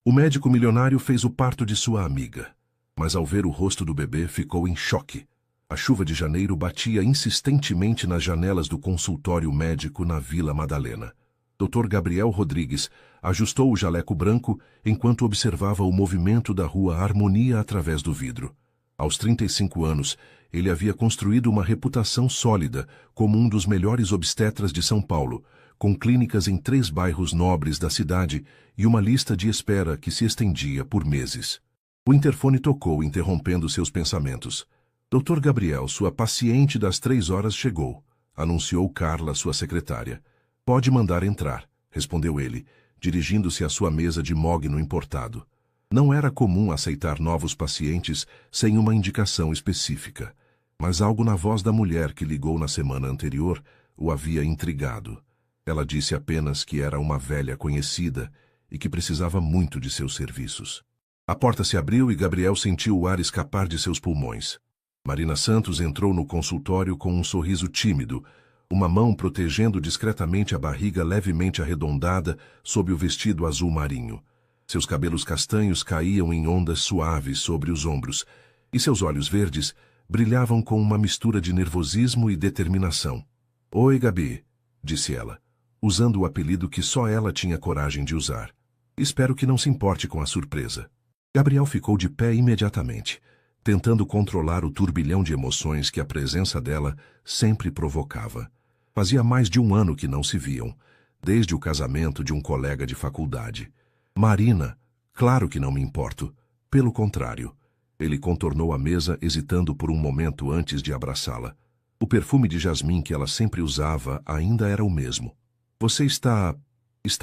O médico milionário fez o parto de sua amiga, mas ao ver o rosto do bebê ficou em choque. A chuva de janeiro batia insistentemente nas janelas do consultório médico na Vila Madalena. Dr. Gabriel Rodrigues ajustou o jaleco branco enquanto observava o movimento da rua Harmonia através do vidro. Aos 35 anos, ele havia construído uma reputação sólida como um dos melhores obstetras de São Paulo, com clínicas em 3 bairros nobres da cidade e uma lista de espera que se estendia por meses. O interfone tocou, interrompendo seus pensamentos. Dr. Gabriel, sua paciente das 3 horas chegou, anunciou Carla, sua secretária. Pode mandar entrar, respondeu ele, dirigindo-se à sua mesa de mogno importado. Não era comum aceitar novos pacientes sem uma indicação específica, mas algo na voz da mulher que ligou na semana anterior o havia intrigado. Ela disse apenas que era uma velha conhecida e que precisava muito de seus serviços. A porta se abriu e Gabriel sentiu o ar escapar de seus pulmões. Marina Santos entrou no consultório com um sorriso tímido, uma mão protegendo discretamente a barriga levemente arredondada sob o vestido azul marinho. Seus cabelos castanhos caíam em ondas suaves sobre os ombros, e seus olhos verdes brilhavam com uma mistura de nervosismo e determinação. Oi, Gabi, disse ela, usando o apelido que só ela tinha coragem de usar. Espero que não se importe com a surpresa. Gabriel ficou de pé imediatamente, tentando controlar o turbilhão de emoções que a presença dela sempre provocava. Fazia mais de 1 ano que não se viam, desde o casamento de um colega de faculdade. Marina, claro que não me importo. Pelo contrário. Ele contornou a mesa, hesitando por um momento antes de abraçá-la. O perfume de jasmim que ela sempre usava ainda era o mesmo. Você está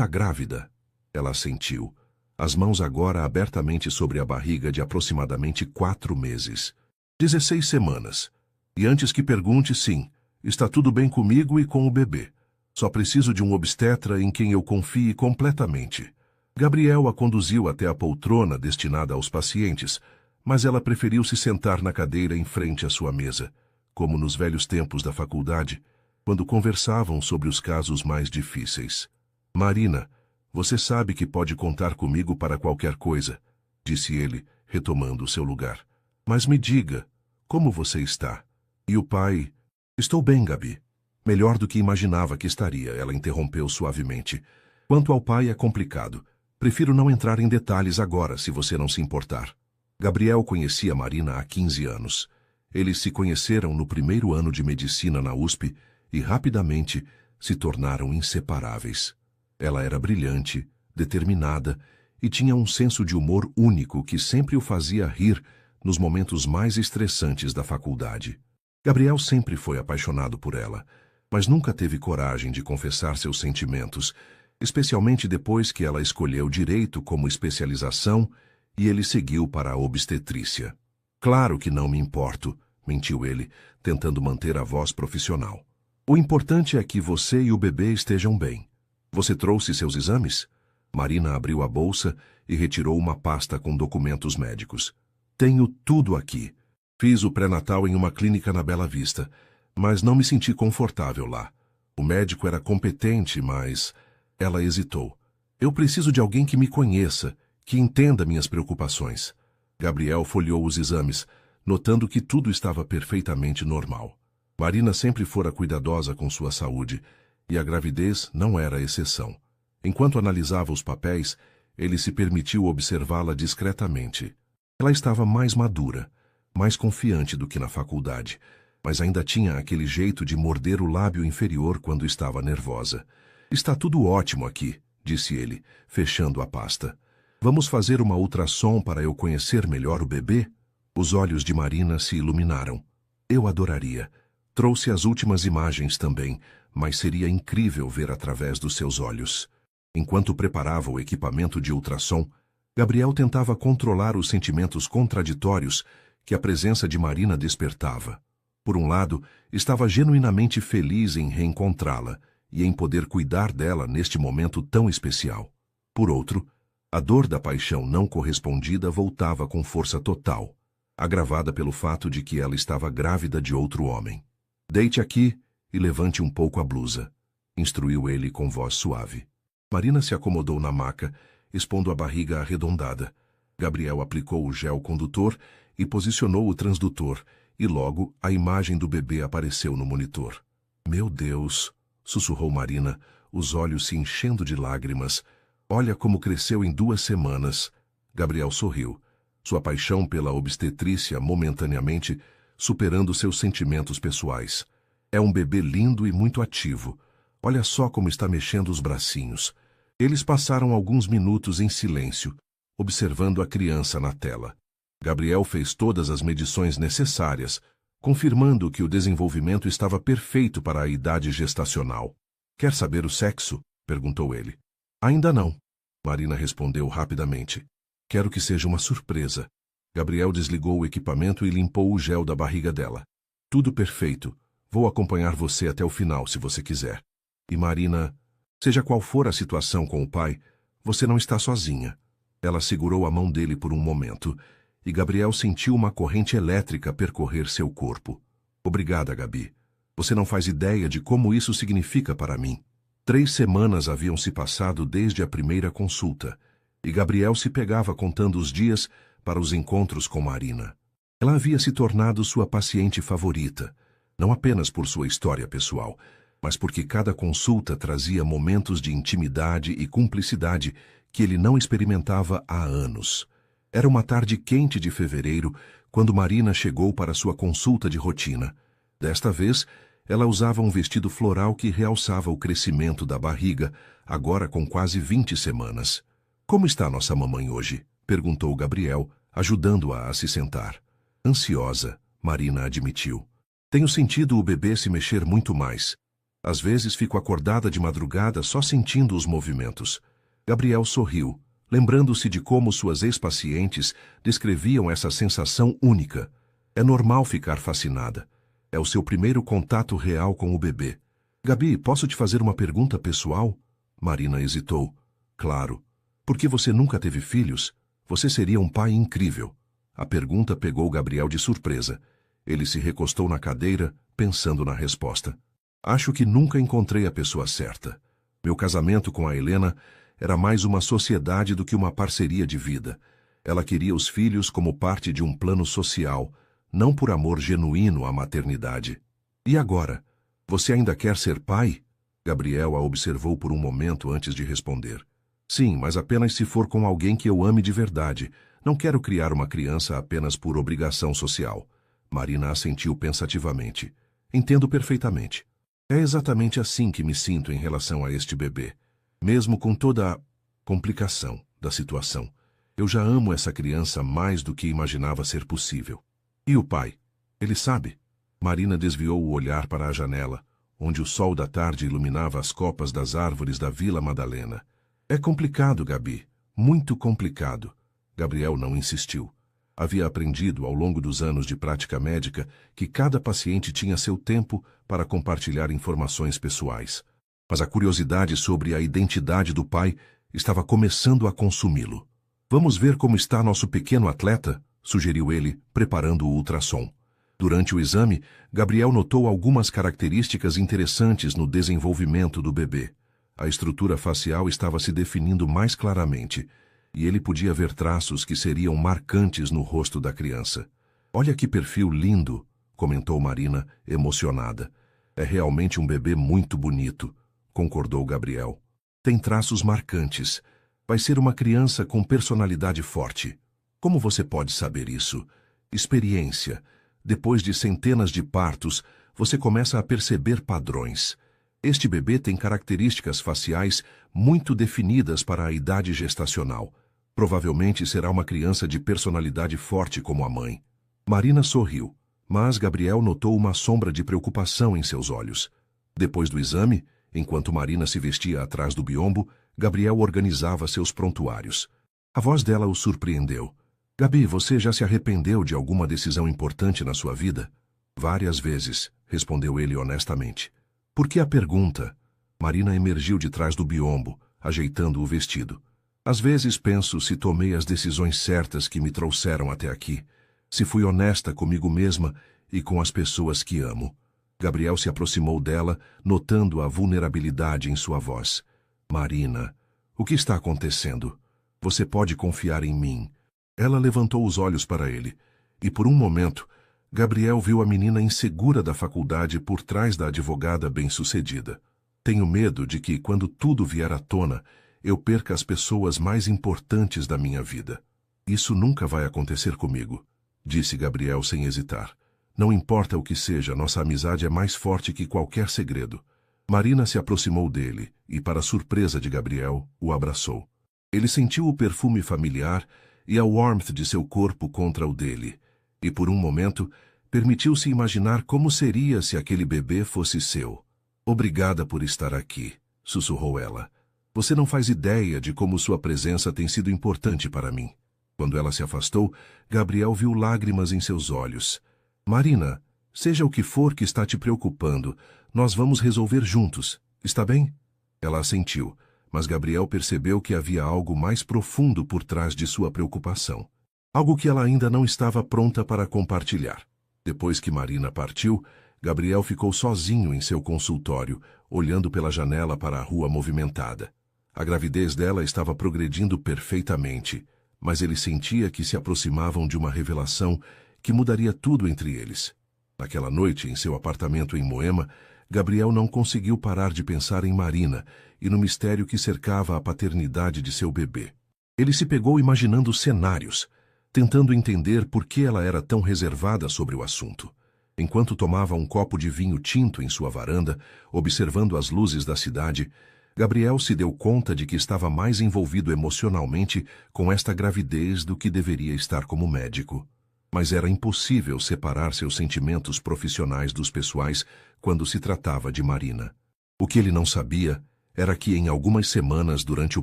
grávida? Ela assentiu, as mãos agora abertamente sobre a barriga de aproximadamente 4 meses. 16 semanas. E antes que pergunte, sim, está tudo bem comigo e com o bebê. Só preciso de um obstetra em quem eu confie completamente. Gabriel a conduziu até a poltrona destinada aos pacientes, mas ela preferiu se sentar na cadeira em frente à sua mesa, como nos velhos tempos da faculdade, quando conversavam sobre os casos mais difíceis. Marina, você sabe que pode contar comigo para qualquer coisa, disse ele, retomando seu lugar. Mas me diga, como você está? E o pai? Estou bem, Gabi. Melhor do que imaginava que estaria, ela interrompeu suavemente. Quanto ao pai é complicado. Prefiro não entrar em detalhes agora, se você não se importar. Gabriel conhecia Marina há 15 anos. Eles se conheceram no primeiro ano de medicina na USP e rapidamente se tornaram inseparáveis. Ela era brilhante, determinada e tinha um senso de humor único que sempre o fazia rir nos momentos mais estressantes da faculdade. Gabriel sempre foi apaixonado por ela, mas nunca teve coragem de confessar seus sentimentos, especialmente depois que ela escolheu direito como especialização e ele seguiu para a obstetrícia. Claro que não me importo, mentiu ele, tentando manter a voz profissional. O importante é que você e o bebê estejam bem. Você trouxe seus exames? Marina abriu a bolsa e retirou uma pasta com documentos médicos. Tenho tudo aqui. Fiz o pré-natal em uma clínica na Bela Vista, mas não me senti confortável lá. O médico era competente, mas... Ela hesitou. Eu preciso de alguém que me conheça, que entenda minhas preocupações. Gabriel folheou os exames, notando que tudo estava perfeitamente normal. Marina sempre fora cuidadosa com sua saúde, e a gravidez não era exceção. Enquanto analisava os papéis, ele se permitiu observá-la discretamente. Ela estava mais madura, mais confiante do que na faculdade, mas ainda tinha aquele jeito de morder o lábio inferior quando estava nervosa. Está tudo ótimo aqui, disse ele, fechando a pasta. Vamos fazer uma ultrassom para eu conhecer melhor o bebê? Os olhos de Marina se iluminaram. Eu adoraria. Trouxe as últimas imagens também, mas seria incrível ver através dos seus olhos. Enquanto preparava o equipamento de ultrassom, Gabriel tentava controlar os sentimentos contraditórios que a presença de Marina despertava. Por um lado, estava genuinamente feliz em reencontrá-la e em poder cuidar dela neste momento tão especial. Por outro, a dor da paixão não correspondida voltava com força total, agravada pelo fato de que ela estava grávida de outro homem. Deite aqui e levante um pouco a blusa, instruiu ele com voz suave. Marina se acomodou na maca expondo a barriga arredondada. Gabriel aplicou o gel condutor e posicionou o transdutor, e logo a imagem do bebê apareceu no monitor. Meu Deus! Sussurrou Marina, os olhos se enchendo de lágrimas. Olha como cresceu em 2 semanas. Gabriel sorriu, sua paixão pela obstetrícia momentaneamente superando seus sentimentos pessoais. É um bebê lindo e muito ativo. Olha só como está mexendo os bracinhos. Eles passaram alguns minutos em silêncio, observando a criança na tela. Gabriel fez todas as medições necessárias, confirmando que o desenvolvimento estava perfeito para a idade gestacional. Quer saber o sexo? Perguntou ele. Ainda não. Marina respondeu rapidamente. Quero que seja uma surpresa. Gabriel desligou o equipamento e limpou o gel da barriga dela. Tudo perfeito. Vou acompanhar você até o final, se você quiser. E Marina, seja qual for a situação com o pai, você não está sozinha. Ela segurou a mão dele por um momento, e Gabriel sentiu uma corrente elétrica percorrer seu corpo. Obrigada, Gabi. Você não faz ideia de como isso significa para mim. 3 semanas haviam se passado desde a primeira consulta, e Gabriel se pegava contando os dias para os encontros com Marina. Ela havia se tornado sua paciente favorita, não apenas por sua história pessoal, mas porque cada consulta trazia momentos de intimidade e cumplicidade que ele não experimentava há anos. Era uma tarde quente de fevereiro, quando Marina chegou para sua consulta de rotina. Desta vez, ela usava um vestido floral que realçava o crescimento da barriga, agora com quase 20 semanas. Como está nossa mamãe hoje? Perguntou Gabriel, ajudando-a a se sentar. Ansiosa, Marina admitiu. Tenho sentido o bebê se mexer muito mais. Às vezes fico acordada de madrugada só sentindo os movimentos. Gabriel sorriu, lembrando-se de como suas ex-pacientes descreviam essa sensação única. É normal ficar fascinada. É o seu primeiro contato real com o bebê. Gabi, posso te fazer uma pergunta pessoal? Marina hesitou. Claro. Por que você nunca teve filhos? Você seria um pai incrível. A pergunta pegou Gabriel de surpresa. Ele se recostou na cadeira, pensando na resposta. Acho que nunca encontrei a pessoa certa. Meu casamento com a Helena era mais uma sociedade do que uma parceria de vida. Ela queria os filhos como parte de um plano social, não por amor genuíno à maternidade. E agora? Você ainda quer ser pai? Gabriel a observou por um momento antes de responder. Sim, mas apenas se for com alguém que eu ame de verdade. Não quero criar uma criança apenas por obrigação social. Marina assentiu pensativamente. Entendo perfeitamente. É exatamente assim que me sinto em relação a este bebê. Mesmo com toda a complicação da situação, eu já amo essa criança mais do que imaginava ser possível. E o pai? Ele sabe? Marina desviou o olhar para a janela, onde o sol da tarde iluminava as copas das árvores da Vila Madalena. É complicado, Gabi. Muito complicado. Gabriel não insistiu. Havia aprendido ao longo dos anos de prática médica que cada paciente tinha seu tempo para compartilhar informações pessoais. Mas a curiosidade sobre a identidade do pai estava começando a consumi-lo. Vamos ver como está nosso pequeno atleta? Sugeriu ele, preparando o ultrassom. Durante o exame, Gabriel notou algumas características interessantes no desenvolvimento do bebê. A estrutura facial estava se definindo mais claramente, e ele podia ver traços que seriam marcantes no rosto da criança. Olha que perfil lindo, comentou Marina, emocionada. É realmente um bebê muito bonito, concordou Gabriel. Tem traços marcantes. Vai ser uma criança com personalidade forte. Como você pode saber isso? Experiência. Depois de centenas de partos, você começa a perceber padrões. Este bebê tem características faciais muito definidas para a idade gestacional. Provavelmente será uma criança de personalidade forte como a mãe. Marina sorriu, mas Gabriel notou uma sombra de preocupação em seus olhos. Depois do exame, enquanto Marina se vestia atrás do biombo, Gabriel organizava seus prontuários. A voz dela o surpreendeu. Gabi, você já se arrependeu de alguma decisão importante na sua vida? Várias vezes, respondeu ele honestamente. Por que a pergunta? Marina emergiu de trás do biombo, ajeitando o vestido. Às vezes penso se tomei as decisões certas que me trouxeram até aqui, se fui honesta comigo mesma e com as pessoas que amo. Gabriel se aproximou dela, notando a vulnerabilidade em sua voz. Marina, o que está acontecendo? Você pode confiar em mim. Ela levantou os olhos para ele, e por um momento, Gabriel viu a menina insegura da faculdade por trás da advogada bem-sucedida. Tenho medo de que, quando tudo vier à tona, eu perca as pessoas mais importantes da minha vida. Isso nunca vai acontecer comigo, disse Gabriel sem hesitar. Não importa o que seja, nossa amizade é mais forte que qualquer segredo. Marina se aproximou dele e, para surpresa de Gabriel, o abraçou. Ele sentiu o perfume familiar e a warmth de seu corpo contra o dele, e por um momento permitiu-se imaginar como seria se aquele bebê fosse seu. Obrigada por estar aqui, sussurrou ela. Você não faz ideia de como sua presença tem sido importante para mim. Quando ela se afastou, Gabriel viu lágrimas em seus olhos. Marina, seja o que for que está te preocupando, nós vamos resolver juntos, está bem? Ela assentiu, mas Gabriel percebeu que havia algo mais profundo por trás de sua preocupação. Algo que ela ainda não estava pronta para compartilhar. Depois que Marina partiu, Gabriel ficou sozinho em seu consultório, olhando pela janela para a rua movimentada. A gravidez dela estava progredindo perfeitamente, mas ele sentia que se aproximavam de uma revelação que mudaria tudo entre eles. Naquela noite, em seu apartamento em Moema, Gabriel não conseguiu parar de pensar em Marina e no mistério que cercava a paternidade de seu bebê. Ele se pegou imaginando cenários, tentando entender por que ela era tão reservada sobre o assunto. Enquanto tomava um copo de vinho tinto em sua varanda, observando as luzes da cidade, Gabriel se deu conta de que estava mais envolvido emocionalmente com esta gravidez do que deveria estar como médico. Mas era impossível separar seus sentimentos profissionais dos pessoais quando se tratava de Marina. O que ele não sabia era que em algumas semanas durante o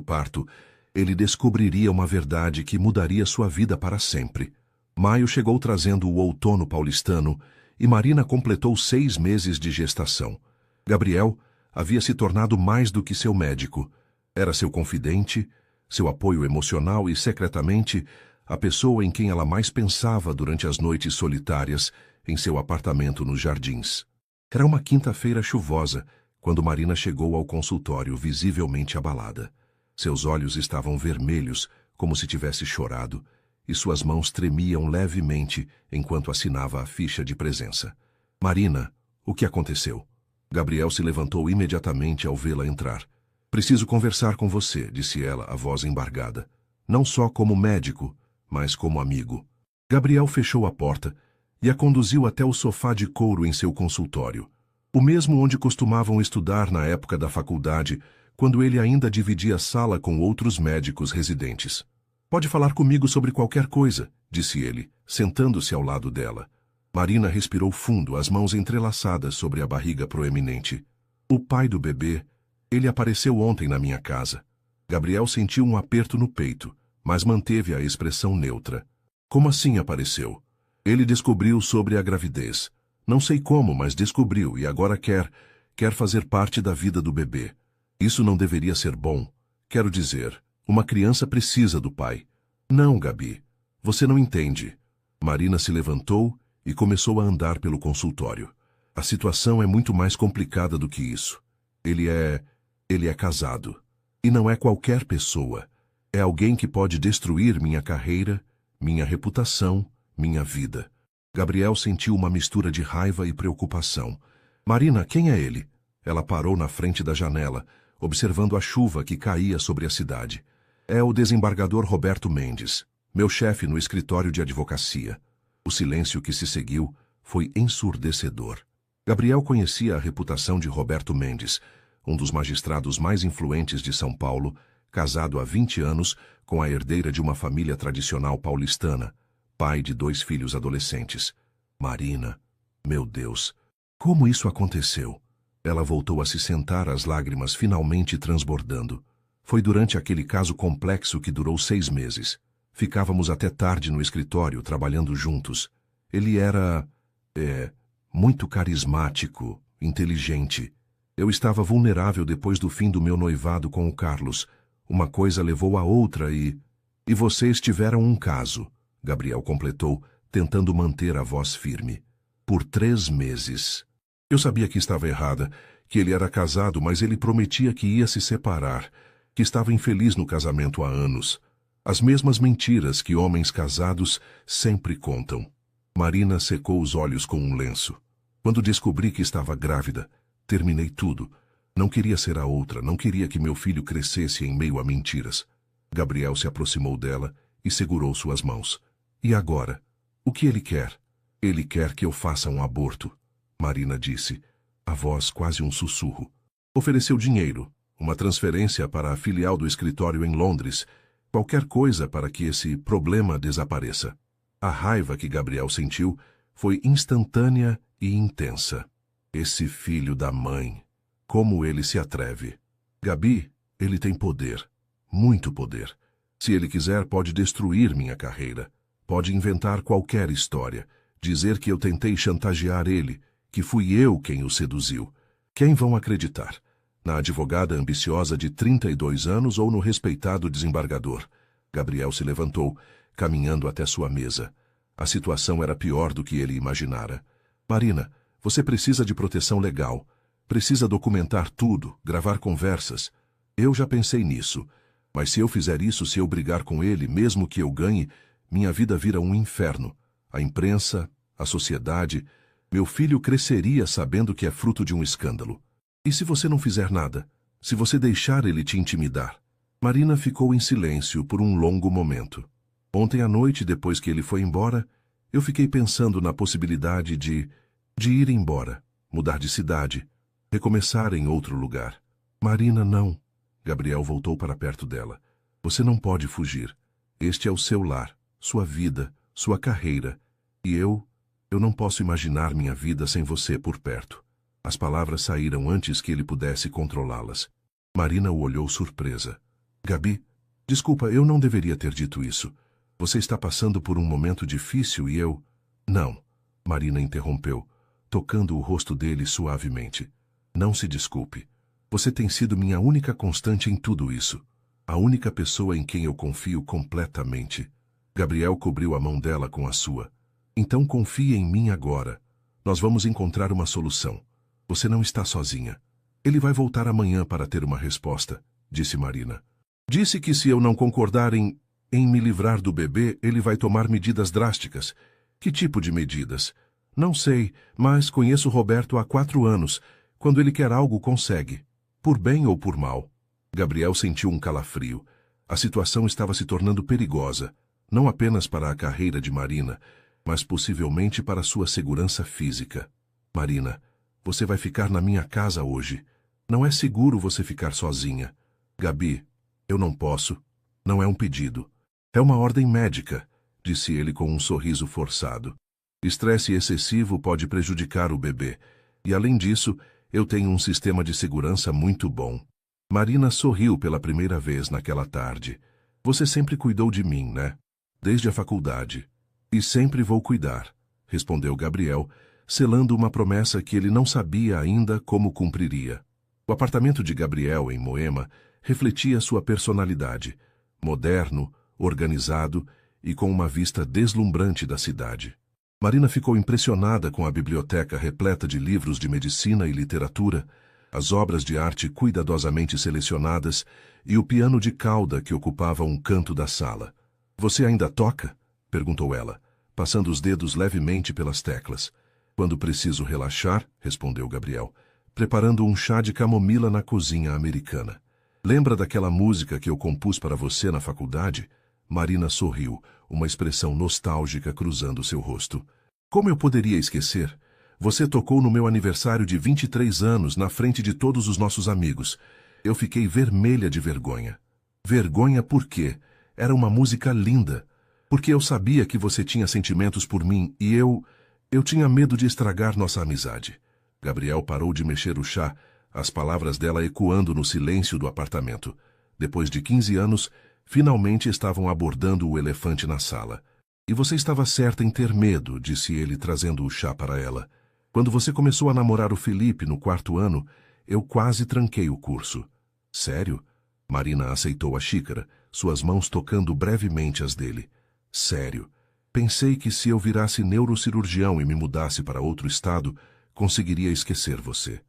parto, ele descobriria uma verdade que mudaria sua vida para sempre. Maio chegou trazendo o outono paulistano e Marina completou 6 meses de gestação. Gabriel havia se tornado mais do que seu médico. Era seu confidente, seu apoio emocional e, secretamente, a pessoa em quem ela mais pensava durante as noites solitárias em seu apartamento nos Jardins. Era uma quinta-feira chuvosa, quando Marina chegou ao consultório visivelmente abalada. Seus olhos estavam vermelhos, como se tivesse chorado, e suas mãos tremiam levemente enquanto assinava a ficha de presença. Marina, o que aconteceu? Gabriel se levantou imediatamente ao vê-la entrar. Preciso conversar com você, disse ela, a voz embargada. Não só como médico, mas como amigo. Gabriel fechou a porta e a conduziu até o sofá de couro em seu consultório, o mesmo onde costumavam estudar na época da faculdade, quando ele ainda dividia a sala com outros médicos residentes. Pode falar comigo sobre qualquer coisa, disse ele, sentando-se ao lado dela. Marina respirou fundo, as mãos entrelaçadas sobre a barriga proeminente. O pai do bebê, ele apareceu ontem na minha casa. Gabriel sentiu um aperto no peito, mas manteve a expressão neutra. Como assim apareceu? Ele descobriu sobre a gravidez. Não sei como, mas descobriu e agora quer fazer parte da vida do bebê. Isso não deveria ser bom. Quero dizer, uma criança precisa do pai. Não, Gabi, você não entende. Marina se levantou e começou a andar pelo consultório. A situação é muito mais complicada do que isso. Ele é casado. E não é qualquer pessoa. É alguém que pode destruir minha carreira, minha reputação, minha vida. Gabriel sentiu uma mistura de raiva e preocupação. Marina, quem é ele? Ela parou na frente da janela, observando a chuva que caía sobre a cidade. É o desembargador Roberto Mendes, meu chefe no escritório de advocacia. O silêncio que se seguiu foi ensurdecedor. Gabriel conhecia a reputação de Roberto Mendes, um dos magistrados mais influentes de São Paulo, casado há 20 anos com a herdeira de uma família tradicional paulistana, pai de 2 filhos adolescentes. Marina, meu Deus, como isso aconteceu? Ela voltou a se sentar, as lágrimas finalmente transbordando. Foi durante aquele caso complexo que durou 6 meses. Ficávamos até tarde no escritório, trabalhando juntos. Ele era, muito carismático, inteligente. Eu estava vulnerável depois do fim do meu noivado com o Carlos. Uma coisa levou a outra e vocês tiveram um caso, Gabriel completou, tentando manter a voz firme. Por 3 meses. Eu sabia que estava errada, que ele era casado, mas ele prometia que ia se separar, que estava infeliz no casamento há anos. As mesmas mentiras que homens casados sempre contam. Marina secou os olhos com um lenço. Quando descobri que estava grávida, terminei tudo. Não queria ser a outra, não queria que meu filho crescesse em meio a mentiras. Gabriel se aproximou dela e segurou suas mãos. E agora? O que ele quer? Ele quer que eu faça um aborto, Marina disse, a voz quase um sussurro. Ofereceu dinheiro, uma transferência para a filial do escritório em Londres, qualquer coisa para que esse problema desapareça. A raiva que Gabriel sentiu foi instantânea e intensa. Esse filho da mãe, como ele se atreve? Gabi, ele tem poder, muito poder. Se ele quiser, pode destruir minha carreira. Pode inventar qualquer história, dizer que eu tentei chantagear ele, que fui eu quem o seduziu. Quem vão acreditar? Na advogada ambiciosa de 32 anos ou no respeitado desembargador? Gabriel se levantou, caminhando até sua mesa. A situação era pior do que ele imaginara. Marina, você precisa de proteção legal. Precisa documentar tudo, gravar conversas. Eu já pensei nisso. Mas se eu fizer isso, se eu brigar com ele, mesmo que eu ganhe, minha vida vira um inferno. A imprensa, a sociedade, meu filho cresceria sabendo que é fruto de um escândalo. E se você não fizer nada? Se você deixar ele te intimidar? Marina ficou em silêncio por um longo momento. Ontem à noite, depois que ele foi embora, eu fiquei pensando na possibilidade de ir embora, mudar de cidade, recomeçar em outro lugar. Marina, não. Gabriel voltou para perto dela. Você não pode fugir. Este é o seu lar, sua vida, sua carreira. E eu não posso imaginar minha vida sem você por perto. As palavras saíram antes que ele pudesse controlá-las. Marina o olhou surpresa. Gabi, desculpa, eu não deveria ter dito isso. Você está passando por um momento difícil e eu... Não, Marina interrompeu, tocando o rosto dele suavemente. Não se desculpe. Você tem sido minha única constante em tudo isso. A única pessoa em quem eu confio completamente. Gabriel cobriu a mão dela com a sua. Então confie em mim agora. Nós vamos encontrar uma solução. Você não está sozinha. Ele vai voltar amanhã para ter uma resposta, disse Marina. Disse que se eu não concordar em me livrar do bebê, ele vai tomar medidas drásticas. Que tipo de medidas? Não sei, mas conheço Roberto há 4 anos. Quando ele quer algo, consegue. Por bem ou por mal. Gabriel sentiu um calafrio. A situação estava se tornando perigosa, não apenas para a carreira de Marina, mas possivelmente para sua segurança física. Marina, você vai ficar na minha casa hoje. Não é seguro você ficar sozinha. Gabi, eu não posso. Não é um pedido. É uma ordem médica, disse ele com um sorriso forçado. Estresse excessivo pode prejudicar o bebê. E além disso, eu tenho um sistema de segurança muito bom. Marina sorriu pela primeira vez naquela tarde. Você sempre cuidou de mim, né? Desde a faculdade. E sempre vou cuidar, respondeu Gabriel, selando uma promessa que ele não sabia ainda como cumpriria. O apartamento de Gabriel, em Moema, refletia sua personalidade, moderno, organizado e com uma vista deslumbrante da cidade. Marina ficou impressionada com a biblioteca repleta de livros de medicina e literatura, as obras de arte cuidadosamente selecionadas e o piano de cauda que ocupava um canto da sala. Você ainda toca? Perguntou ela, passando os dedos levemente pelas teclas. Quando preciso relaxar, respondeu Gabriel, preparando um chá de camomila na cozinha americana. Lembra daquela música que eu compus para você na faculdade? Marina sorriu, uma expressão nostálgica cruzando seu rosto. Como eu poderia esquecer? Você tocou no meu aniversário de 23 anos na frente de todos os nossos amigos. Eu fiquei vermelha de vergonha. Vergonha por quê? Era uma música linda. Porque eu sabia que você tinha sentimentos por mim e eu tinha medo de estragar nossa amizade. Gabriel parou de mexer o chá, as palavras dela ecoando no silêncio do apartamento. Depois de 15 anos, finalmente estavam abordando o elefante na sala. E você estava certa em ter medo, disse ele, trazendo o chá para ela. Quando você começou a namorar o Felipe no 4º ano, eu quase tranquei o curso. Sério? Marina aceitou a xícara, suas mãos tocando brevemente as dele. Sério. Pensei que se eu virasse neurocirurgião e me mudasse para outro estado, conseguiria esquecer você.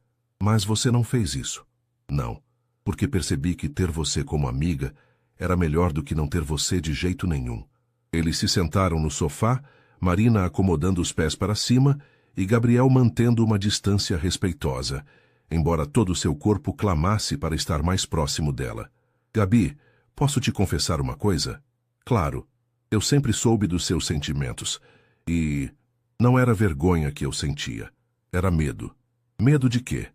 Mas você não fez isso. Não, porque percebi que ter você como amiga Era melhor do que não ter você de jeito nenhum. Eles se sentaram no sofá, Marina acomodando os pés para cima e Gabriel mantendo uma distância respeitosa, embora todo o seu corpo clamasse para estar mais próximo dela. Gabi, posso te confessar uma coisa? Claro, eu sempre soube dos seus sentimentos. E não era vergonha que eu sentia. Era medo. Medo de quê?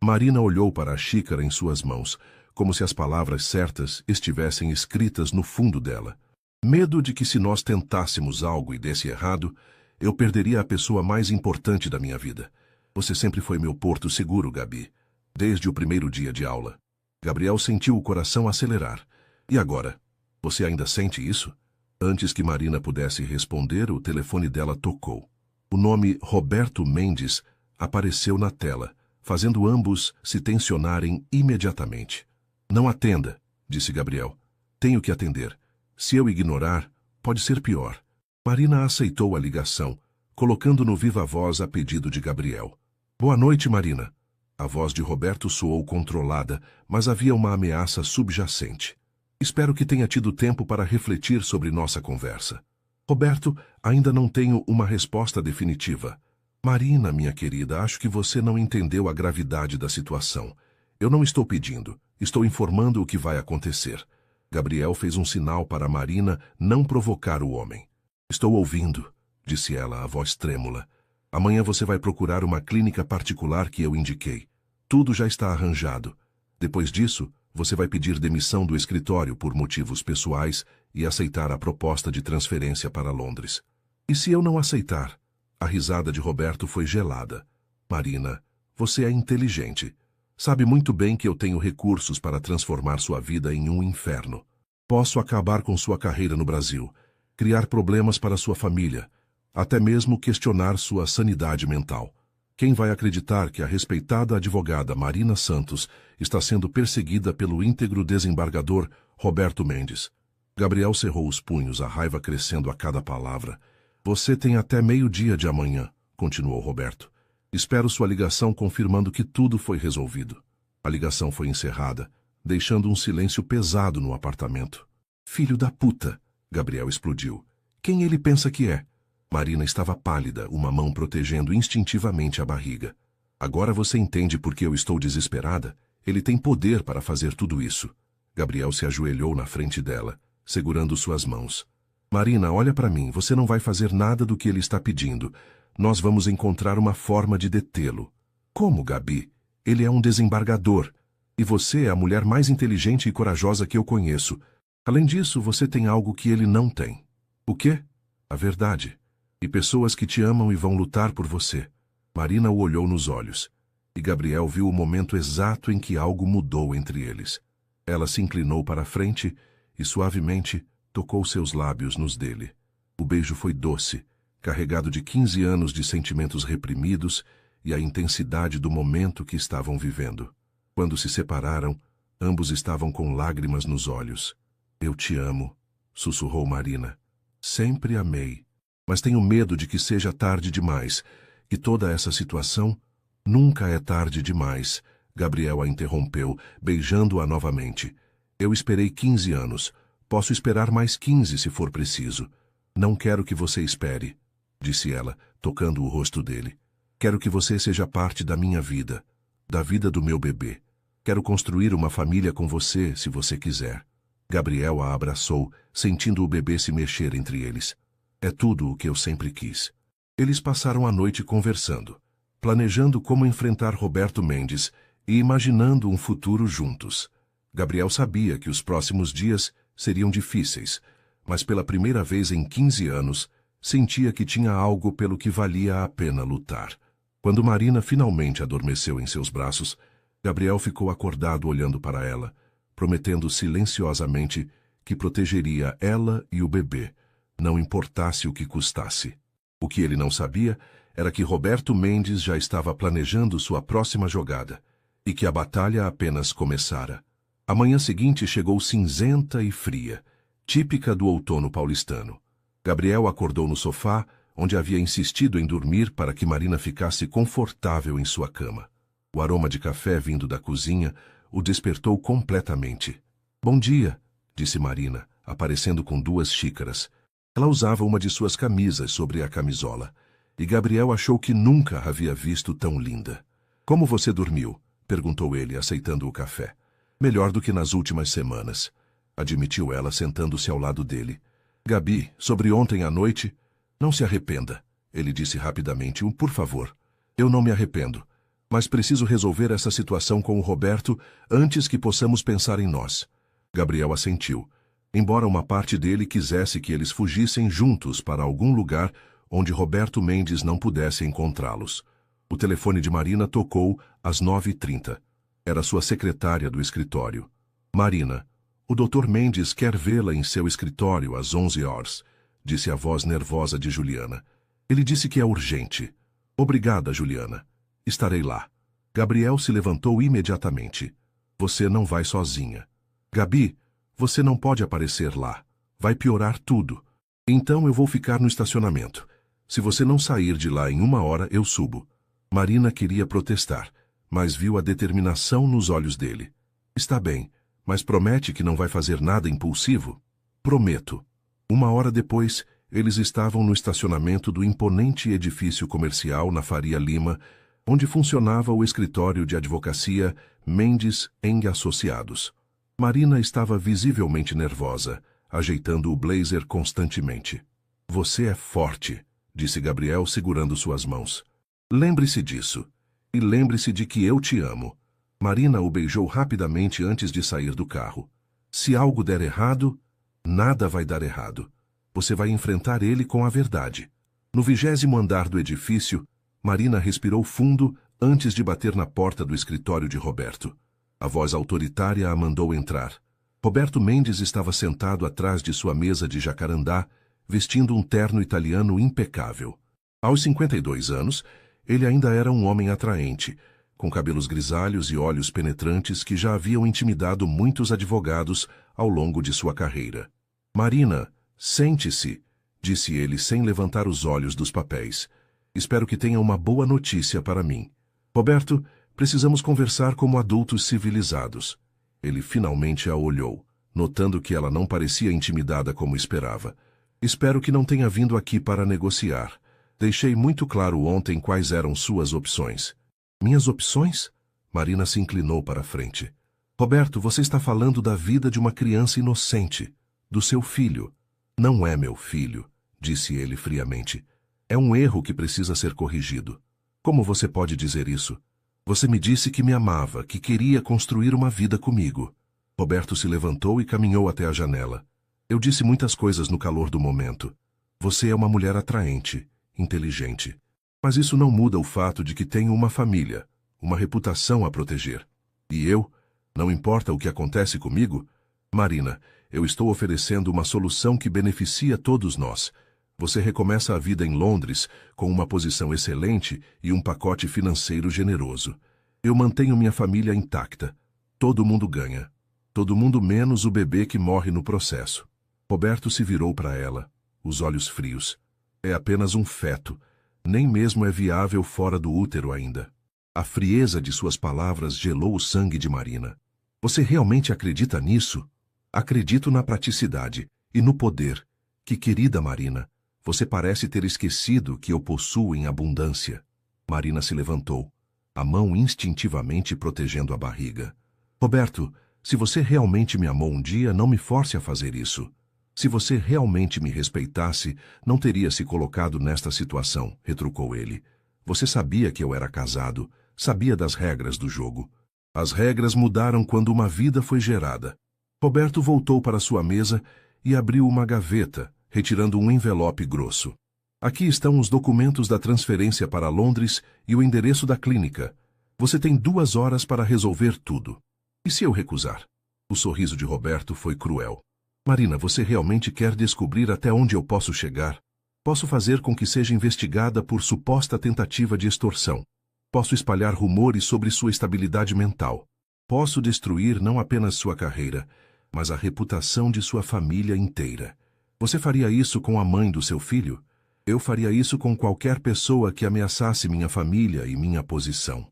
Marina olhou para a xícara em suas mãos, como se as palavras certas estivessem escritas no fundo dela. Medo de que se nós tentássemos algo e desse errado, eu perderia a pessoa mais importante da minha vida. Você sempre foi meu porto seguro, Gabi. Desde o primeiro dia de aula. Gabriel sentiu o coração acelerar. E agora? Você ainda sente isso? Antes que Marina pudesse responder, o telefone dela tocou. O nome Roberto Mendes apareceu na tela, fazendo ambos se tensionarem imediatamente. Não atenda, disse Gabriel. Tenho que atender. Se eu ignorar, pode ser pior. Marina aceitou a ligação, colocando no viva-voz a pedido de Gabriel. Boa noite, Marina. A voz de Roberto soou controlada, mas havia uma ameaça subjacente. Espero que tenha tido tempo para refletir sobre nossa conversa. Roberto, ainda não tenho uma resposta definitiva. Marina, minha querida, acho que você não entendeu a gravidade da situação. Eu não estou pedindo, estou informando o que vai acontecer. Gabriel fez um sinal para Marina não provocar o homem. Estou ouvindo, disse ela, a voz trêmula. Amanhã você vai procurar uma clínica particular que eu indiquei. Tudo já está arranjado. Depois disso, você vai pedir demissão do escritório por motivos pessoais e aceitar a proposta de transferência para Londres. E se eu não aceitar? A risada de Roberto foi gelada. Marina, você é inteligente. Sabe muito bem que eu tenho recursos para transformar sua vida em um inferno. Posso acabar com sua carreira no Brasil, criar problemas para sua família, até mesmo questionar sua sanidade mental. Quem vai acreditar que a respeitada advogada Marina Santos está sendo perseguida pelo íntegro desembargador Roberto Mendes? Gabriel cerrou os punhos, a raiva crescendo a cada palavra. Você tem até meio-dia de amanhã, continuou Roberto. Espero sua ligação confirmando que tudo foi resolvido. A ligação foi encerrada, deixando um silêncio pesado no apartamento. Filho da puta! Gabriel explodiu. Quem ele pensa que é? Marina estava pálida, uma mão protegendo instintivamente a barriga. Agora você entende por que eu estou desesperada? Ele tem poder para fazer tudo isso. Gabriel se ajoelhou na frente dela, segurando suas mãos. Marina, olha para mim, você não vai fazer nada do que ele está pedindo. Nós vamos encontrar uma forma de detê-lo. Como, Gabi? Ele é um desembargador. E você é a mulher mais inteligente e corajosa que eu conheço. Além disso, você tem algo que ele não tem. O quê? A verdade. E pessoas que te amam e vão lutar por você. Marina o olhou nos olhos. E Gabriel viu o momento exato em que algo mudou entre eles. Ela se inclinou para a frente e, suavemente, tocou seus lábios nos dele. O beijo foi doce, carregado de 15 anos de sentimentos reprimidos e a intensidade do momento que estavam vivendo. Quando se separaram, ambos estavam com lágrimas nos olhos. Eu te amo, sussurrou Marina. Sempre amei. Mas tenho medo de que seja tarde demais, que toda essa situação nunca é tarde demais. Gabriel a interrompeu, beijando-a novamente. Eu esperei 15 anos. Posso esperar mais 15 se for preciso. Não quero que você espere, disse ela, tocando o rosto dele. Quero que você seja parte da minha vida, da vida do meu bebê. Quero construir uma família com você, se você quiser. Gabriel a abraçou, sentindo o bebê se mexer entre eles. É tudo o que eu sempre quis. Eles passaram a noite conversando, planejando como enfrentar Roberto Mendes e imaginando um futuro juntos. Gabriel sabia que os próximos dias seriam difíceis, mas pela primeira vez em 15 anos, sentia que tinha algo pelo que valia a pena lutar. Quando Marina finalmente adormeceu em seus braços, Gabriel ficou acordado olhando para ela, prometendo silenciosamente que protegeria ela e o bebê, não importasse o que custasse. O que ele não sabia era que Roberto Mendes já estava planejando sua próxima jogada e que a batalha apenas começara. A manhã seguinte chegou cinzenta e fria, típica do outono paulistano. Gabriel acordou no sofá, onde havia insistido em dormir para que Marina ficasse confortável em sua cama. O aroma de café vindo da cozinha o despertou completamente. Bom dia, disse Marina, aparecendo com 2 xícaras. Ela usava uma de suas camisas sobre a camisola, e Gabriel achou que nunca a havia visto tão linda. Como você dormiu? Perguntou ele, aceitando o café. Melhor do que nas últimas semanas, admitiu ela, sentando-se ao lado dele. Gabi, sobre ontem à noite, não se arrependa, ele disse rapidamente. Por favor. Eu não me arrependo, mas preciso resolver essa situação com o Roberto antes que possamos pensar em nós. Gabriel assentiu, embora uma parte dele quisesse que eles fugissem juntos para algum lugar onde Roberto Mendes não pudesse encontrá-los. O telefone de Marina tocou às 9h30. Era sua secretária do escritório. Marina, o Dr. Mendes quer vê-la em seu escritório às 11 horas, disse a voz nervosa de Juliana. Ele disse que é urgente. Obrigada, Juliana. Estarei lá. Gabriel se levantou imediatamente. Você não vai sozinha. Gabi, você não pode aparecer lá. Vai piorar tudo. Então eu vou ficar no estacionamento. Se você não sair de lá em 1 hora, eu subo. Marina queria protestar, mas viu a determinação nos olhos dele. Está bem, mas promete que não vai fazer nada impulsivo? Prometo. 1 hora depois, eles estavam no estacionamento do imponente edifício comercial na Faria Lima, onde funcionava o escritório de advocacia Mendes Eng Associados. Marina estava visivelmente nervosa, ajeitando o blazer constantemente. Você é forte, disse Gabriel segurando suas mãos. Lembre-se disso. E lembre-se de que eu te amo. Marina o beijou rapidamente antes de sair do carro. Se algo der errado, nada vai dar errado. Você vai enfrentar ele com a verdade. No 20º andar do edifício, Marina respirou fundo antes de bater na porta do escritório de Roberto. A voz autoritária a mandou entrar. Roberto Mendes estava sentado atrás de sua mesa de jacarandá, vestindo um terno italiano impecável. Aos 52 anos, ele ainda era um homem atraente, com cabelos grisalhos e olhos penetrantes que já haviam intimidado muitos advogados ao longo de sua carreira. Marina, sente-se, disse ele sem levantar os olhos dos papéis. Espero que tenha uma boa notícia para mim. Roberto, precisamos conversar como adultos civilizados. Ele finalmente a olhou, notando que ela não parecia intimidada como esperava. Espero que não tenha vindo aqui para negociar. Deixei muito claro ontem quais eram suas opções. Minhas opções? Marina se inclinou para a frente. Roberto, você está falando da vida de uma criança inocente, do seu filho. Não é meu filho, disse ele friamente. É um erro que precisa ser corrigido. Como você pode dizer isso? Você me disse que me amava, que queria construir uma vida comigo. Roberto se levantou e caminhou até a janela. Eu disse muitas coisas no calor do momento. Você é uma mulher atraente, inteligente. Mas isso não muda o fato de que tenho uma família, uma reputação a proteger. E eu, não importa o que acontece comigo, Marina, eu estou oferecendo uma solução que beneficia todos nós. Você recomeça a vida em Londres com uma posição excelente e um pacote financeiro generoso. Eu mantenho minha família intacta. Todo mundo ganha. Todo mundo menos o bebê que morre no processo. Roberto se virou para ela, os olhos frios. É apenas um feto. Nem mesmo é viável fora do útero ainda. A frieza de suas palavras gelou o sangue de Marina. Você realmente acredita nisso? Acredito na praticidade e no poder. Que querida Marina, você parece ter esquecido que eu possuo em abundância. Marina se levantou, a mão instintivamente protegendo a barriga. Roberto, se você realmente me amou um dia, não me force a fazer isso. Se você realmente me respeitasse, não teria se colocado nesta situação, retrucou ele. Você sabia que eu era casado, sabia das regras do jogo. As regras mudaram quando uma vida foi gerada. Roberto voltou para sua mesa e abriu uma gaveta, retirando um envelope grosso. Aqui estão os documentos da transferência para Londres e o endereço da clínica. Você tem 2 horas para resolver tudo. E se eu recusar? O sorriso de Roberto foi cruel. Marina, você realmente quer descobrir até onde eu posso chegar? Posso fazer com que seja investigada por suposta tentativa de extorsão. Posso espalhar rumores sobre sua estabilidade mental. Posso destruir não apenas sua carreira, mas a reputação de sua família inteira. Você faria isso com a mãe do seu filho? Eu faria isso com qualquer pessoa que ameaçasse minha família e minha posição.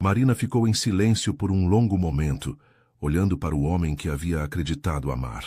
Marina ficou em silêncio por um longo momento, olhando para o homem que havia acreditado amar.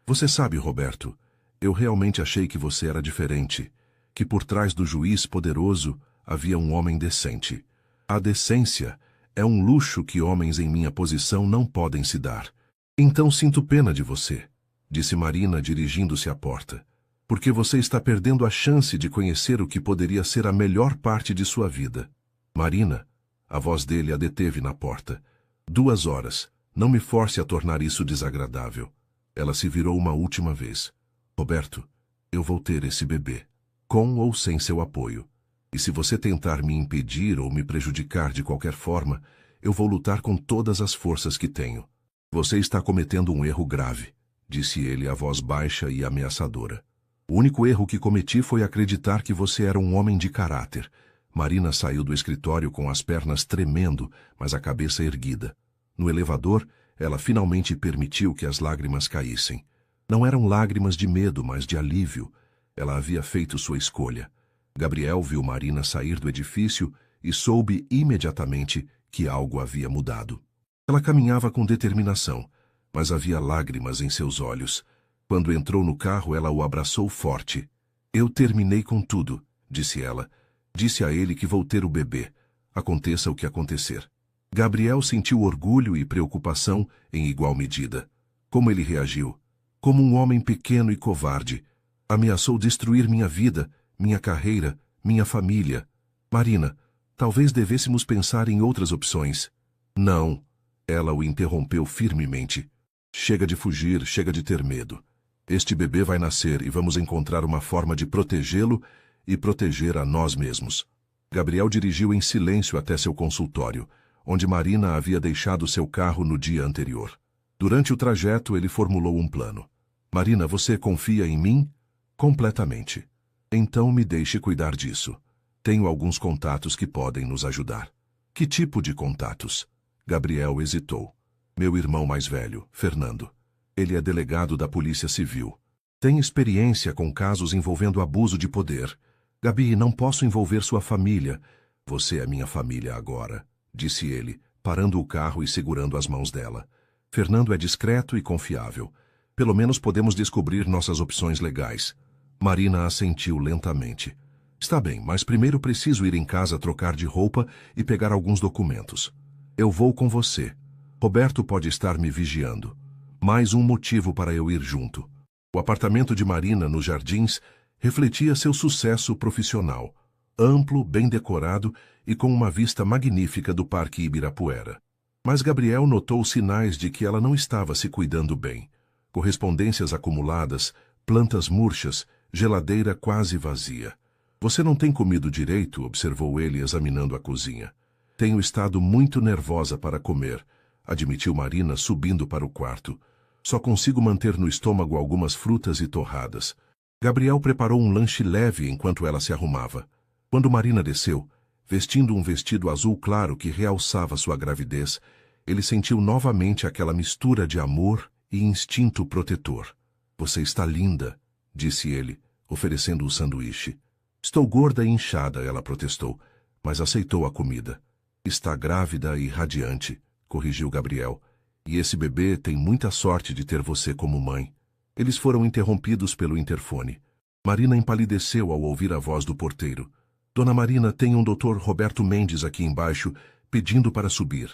Você sabe, Roberto, eu realmente achei que você era diferente, que por trás do juiz poderoso havia um homem decente. A decência é um luxo que homens em minha posição não podem se dar. Então sinto pena de você, disse Marina dirigindo-se à porta, porque você está perdendo a chance de conhecer o que poderia ser a melhor parte de sua vida. Marina, a voz dele a deteve na porta. 2 horas, não me force a tornar isso desagradável. Ela se virou uma última vez. Roberto, eu vou ter esse bebê, com ou sem seu apoio. E se você tentar me impedir ou me prejudicar de qualquer forma, eu vou lutar com todas as forças que tenho. Você está cometendo um erro grave, disse ele a voz baixa e ameaçadora. O único erro que cometi foi acreditar que você era um homem de caráter. Marina saiu do escritório com as pernas tremendo, mas a cabeça erguida. No elevador, ela finalmente permitiu que as lágrimas caíssem. Não eram lágrimas de medo, mas de alívio. Ela havia feito sua escolha. Gabriel viu Marina sair do edifício e soube imediatamente que algo havia mudado. Ela caminhava com determinação, mas havia lágrimas em seus olhos. Quando entrou no carro, ela o abraçou forte. Eu terminei com tudo, disse ela. Disse a ele que vou ter o bebê, aconteça o que acontecer. Gabriel sentiu orgulho e preocupação em igual medida. Como ele reagiu? Como um homem pequeno e covarde. Ameaçou destruir minha vida, minha carreira, minha família. Marina, talvez devêssemos pensar em outras opções. Não. Ela o interrompeu firmemente. Chega de fugir, chega de ter medo. Este bebê vai nascer e vamos encontrar uma forma de protegê-lo e proteger a nós mesmos. Gabriel dirigiu em silêncio até seu consultório, onde Marina havia deixado seu carro no dia anterior. Durante o trajeto, ele formulou um plano. Marina, você confia em mim? Completamente. Então me deixe cuidar disso. Tenho alguns contatos que podem nos ajudar. Que tipo de contatos? Gabriel hesitou. Meu irmão mais velho, Fernando. Ele é delegado da Polícia Civil. Tem experiência com casos envolvendo abuso de poder. Gabi, não posso envolver sua família. Você é minha família agora, disse ele, parando o carro e segurando as mãos dela. Fernando é discreto e confiável. Pelo menos podemos descobrir nossas opções legais. Marina assentiu lentamente. Está bem, mas primeiro preciso ir em casa trocar de roupa e pegar alguns documentos. Eu vou com você. Roberto pode estar me vigiando. Mais um motivo para eu ir junto. O apartamento de Marina, nos Jardins, refletia seu sucesso profissional. Amplo, bem decorado e com uma vista magnífica do Parque Ibirapuera. Mas Gabriel notou sinais de que ela não estava se cuidando bem. Correspondências acumuladas, plantas murchas, geladeira quase vazia. Você não tem comido direito, observou ele examinando a cozinha. Tenho estado muito nervosa para comer, admitiu Marina subindo para o quarto. Só consigo manter no estômago algumas frutas e torradas. Gabriel preparou um lanche leve enquanto ela se arrumava. Quando Marina desceu, vestindo um vestido azul claro que realçava sua gravidez, ele sentiu novamente aquela mistura de amor e instinto protetor. Você está linda, disse ele, oferecendo o sanduíche. Estou gorda e inchada, ela protestou, mas aceitou a comida. Está grávida e radiante, corrigiu Gabriel. E esse bebê tem muita sorte de ter você como mãe. Eles foram interrompidos pelo interfone. Marina empalideceu ao ouvir a voz do porteiro. Dona Marina, tem um Dr. Roberto Mendes aqui embaixo, pedindo para subir.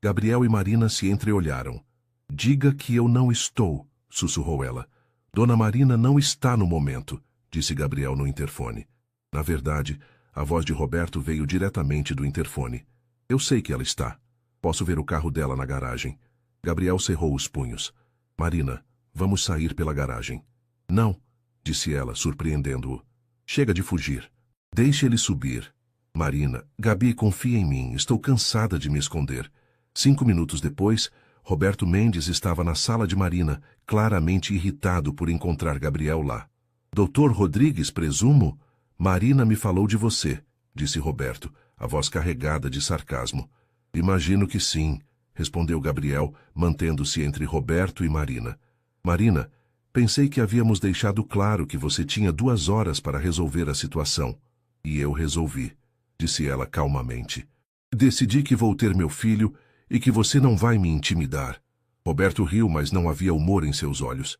Gabriel e Marina se entreolharam. Diga que eu não estou, sussurrou ela. Dona Marina não está no momento, disse Gabriel no interfone. Na verdade, a voz de Roberto veio diretamente do interfone. Eu sei que ela está. Posso ver o carro dela na garagem. Gabriel cerrou os punhos. Marina, vamos sair pela garagem. Não, disse ela, surpreendendo-o. Chega de fugir. Deixe ele subir. Marina, Gabi, confia em mim. Estou cansada de me esconder. 5 minutos depois, Roberto Mendes estava na sala de Marina, claramente irritado por encontrar Gabriel lá. Doutor Rodrigues, presumo? Marina me falou de você, disse Roberto, a voz carregada de sarcasmo. Imagino que sim, respondeu Gabriel, mantendo-se entre Roberto e Marina. Marina, pensei que havíamos deixado claro que você tinha 2 horas para resolver a situação. E eu resolvi, disse ela calmamente. Decidi que vou ter meu filho e que você não vai me intimidar. Roberto riu, mas não havia humor em seus olhos.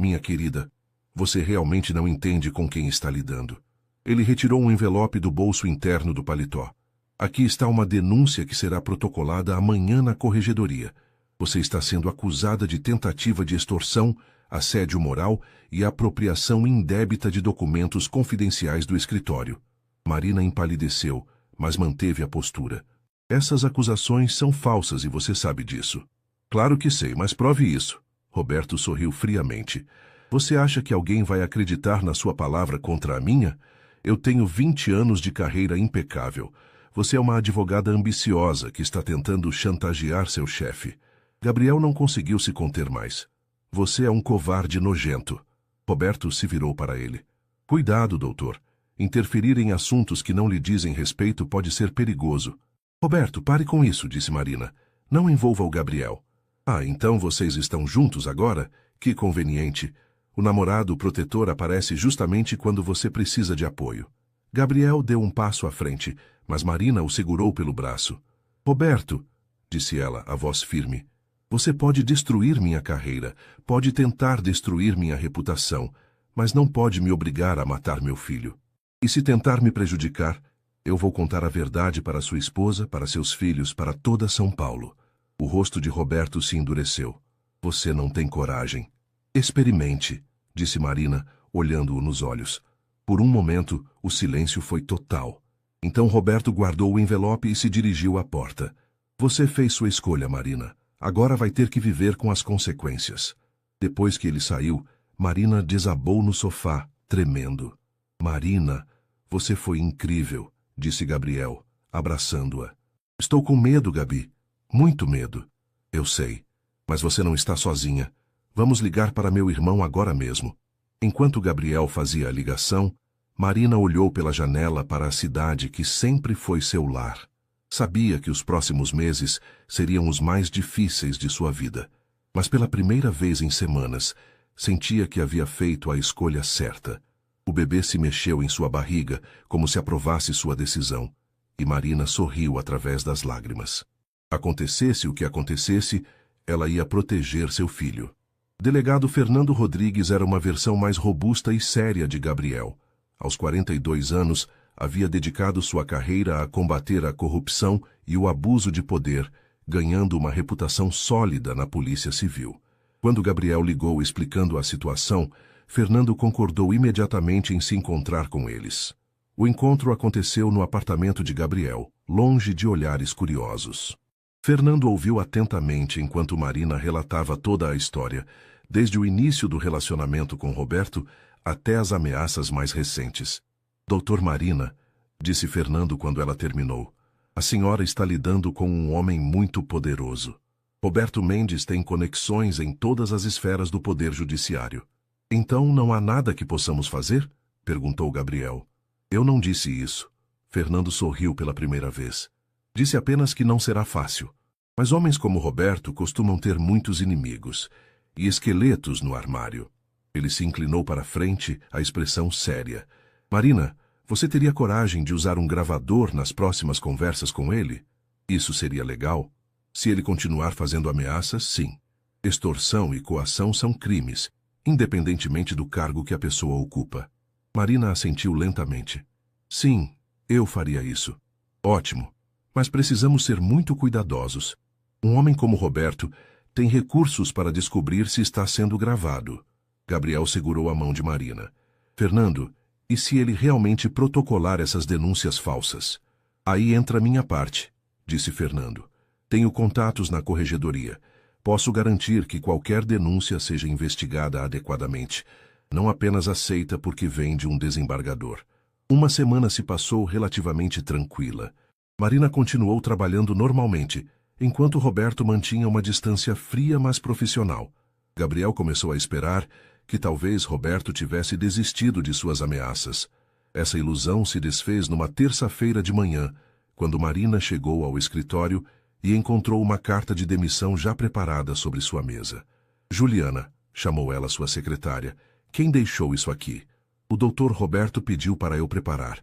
Minha querida, você realmente não entende com quem está lidando. Ele retirou um envelope do bolso interno do paletó. Aqui está uma denúncia que será protocolada amanhã na corregedoria. Você está sendo acusada de tentativa de extorsão, assédio moral e apropriação indébita de documentos confidenciais do escritório. Marina empalideceu, mas manteve a postura. Essas acusações são falsas e você sabe disso. Claro que sei, mas prove isso. Roberto sorriu friamente. Você acha que alguém vai acreditar na sua palavra contra a minha? Eu tenho 20 anos de carreira impecável. Você é uma advogada ambiciosa que está tentando chantagear seu chefe. Gabriel não conseguiu se conter mais. Você é um covarde nojento. Roberto se virou para ele. Cuidado, doutor. Interferir em assuntos que não lhe dizem respeito pode ser perigoso. Roberto, pare com isso, disse Marina. Não envolva o Gabriel. Ah, então vocês estão juntos agora? Que conveniente. O namorado protetor aparece justamente quando você precisa de apoio. Gabriel deu um passo à frente, mas Marina o segurou pelo braço. Roberto, disse ela, a voz firme, você pode destruir minha carreira, pode tentar destruir minha reputação, mas não pode me obrigar a matar meu filho. E se tentar me prejudicar, eu vou contar a verdade para sua esposa, para seus filhos, para toda São Paulo. O rosto de Roberto se endureceu. Você não tem coragem. Experimente, disse Marina, olhando-o nos olhos. Por um momento, o silêncio foi total. Então Roberto guardou o envelope e se dirigiu à porta. Você fez sua escolha, Marina. Agora vai ter que viver com as consequências. Depois que ele saiu, Marina desabou no sofá, tremendo. Marina, você foi incrível, disse Gabriel, abraçando-a. Estou com medo, Gabi. Muito medo. Eu sei. Mas você não está sozinha. Vamos ligar para meu irmão agora mesmo. Enquanto Gabriel fazia a ligação, Marina olhou pela janela para a cidade que sempre foi seu lar. Sabia que os próximos meses seriam os mais difíceis de sua vida, mas pela primeira vez em semanas, sentia que havia feito a escolha certa. O bebê se mexeu em sua barriga, como se aprovasse sua decisão, e Marina sorriu através das lágrimas. Acontecesse o que acontecesse, ela ia proteger seu filho. Delegado Fernando Rodrigues era uma versão mais robusta e séria de Gabriel. Aos 42 anos, havia dedicado sua carreira a combater a corrupção e o abuso de poder, ganhando uma reputação sólida na Polícia Civil. Quando Gabriel ligou explicando a situação, Fernando concordou imediatamente em se encontrar com eles. O encontro aconteceu no apartamento de Gabriel, longe de olhares curiosos. Fernando ouviu atentamente enquanto Marina relatava toda a história, desde o início do relacionamento com Roberto até as ameaças mais recentes. Doutor Marina, disse Fernando quando ela terminou, a senhora está lidando com um homem muito poderoso. Roberto Mendes tem conexões em todas as esferas do poder judiciário. Então não há nada que possamos fazer? Perguntou Gabriel. Eu não disse isso. Fernando sorriu pela primeira vez. Disse apenas que não será fácil. Mas homens como Roberto costumam ter muitos inimigos e esqueletos no armário. Ele se inclinou para frente, a expressão séria. Marina, você teria coragem de usar um gravador nas próximas conversas com ele? Isso seria legal? Se ele continuar fazendo ameaças, sim. Extorsão e coação são crimes, independentemente do cargo que a pessoa ocupa. Marina assentiu lentamente. Sim, eu faria isso. Ótimo. Mas precisamos ser muito cuidadosos. Um homem como Roberto tem recursos para descobrir se está sendo gravado. Gabriel segurou a mão de Marina. Fernando, e se ele realmente protocolar essas denúncias falsas? Aí entra a minha parte, disse Fernando. Tenho contatos na corregedoria. Posso garantir que qualquer denúncia seja investigada adequadamente, não apenas aceita porque vem de um desembargador. Uma semana se passou relativamente tranquila. Marina continuou trabalhando normalmente, enquanto Roberto mantinha uma distância fria, mas profissional. Gabriel começou a esperar que talvez Roberto tivesse desistido de suas ameaças. Essa ilusão se desfez numa terça-feira de manhã, quando Marina chegou ao escritório e encontrou uma carta de demissão já preparada sobre sua mesa. Juliana, chamou ela sua secretária, quem deixou isso aqui? O doutor Roberto pediu para eu preparar.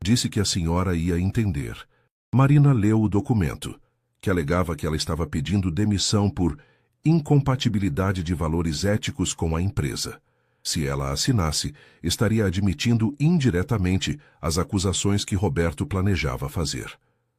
Disse que a senhora ia entender. Marina leu o documento, que alegava que ela estava pedindo demissão por incompatibilidade de valores éticos com a empresa. Se ela assinasse, estaria admitindo indiretamente as acusações que Roberto planejava fazer.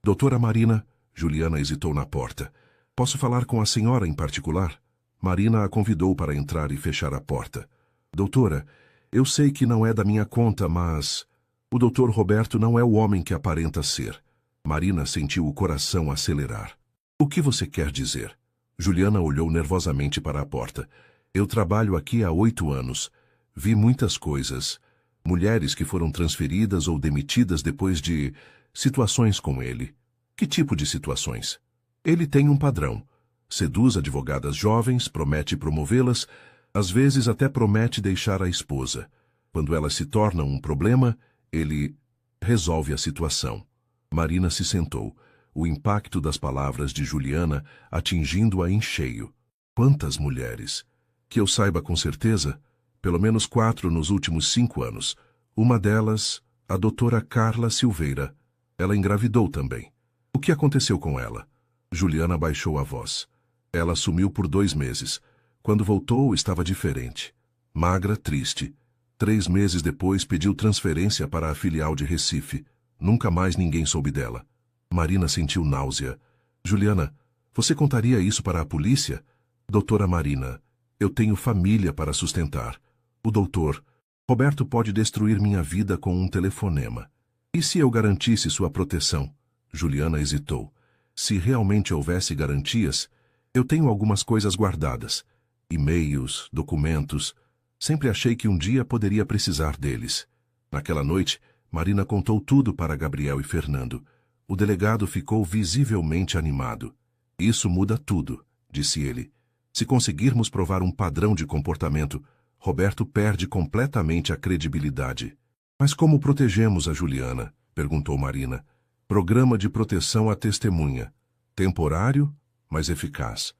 Doutora Marina, Juliana hesitou na porta. Posso falar com a senhora em particular? Marina a convidou para entrar e fechar a porta. Doutora, eu sei que não é da minha conta, mas... O doutor Roberto não é o homem que aparenta ser. Marina sentiu o coração acelerar. O que você quer dizer? Juliana olhou nervosamente para a porta. Eu trabalho aqui há 8 anos. Vi muitas coisas. Mulheres que foram transferidas ou demitidas depois de situações com ele. Que tipo de situações? Ele tem um padrão. Seduz advogadas jovens, promete promovê-las, às vezes até promete deixar a esposa. Quando elas se tornam um problema, ele resolve a situação. Marina se sentou, o impacto das palavras de Juliana atingindo-a em cheio. Quantas mulheres? Que eu saiba com certeza, pelo menos 4 nos últimos 5 anos. Uma delas, a doutora Carla Silveira. Ela engravidou também. O que aconteceu com ela? Juliana baixou a voz. Ela sumiu por 2 meses. Quando voltou, estava diferente. Magra, triste. 3 meses depois, pediu transferência para a filial de Recife. Nunca mais ninguém soube dela. Marina sentiu náusea. Juliana, você contaria isso para a polícia? Doutora Marina, eu tenho família para sustentar. O doutor, Roberto pode destruir minha vida com um telefonema. E se eu garantisse sua proteção? Juliana hesitou. Se realmente houvesse garantias, eu tenho algumas coisas guardadas. E-mails, documentos. Sempre achei que um dia poderia precisar deles. Naquela noite, Marina contou tudo para Gabriel e Fernando. O delegado ficou visivelmente animado. Isso muda tudo, disse ele. Se conseguirmos provar um padrão de comportamento, Roberto perde completamente a credibilidade. Mas como protegemos a Juliana? Perguntou Marina. Programa de proteção à testemunha. Temporário, mas eficaz.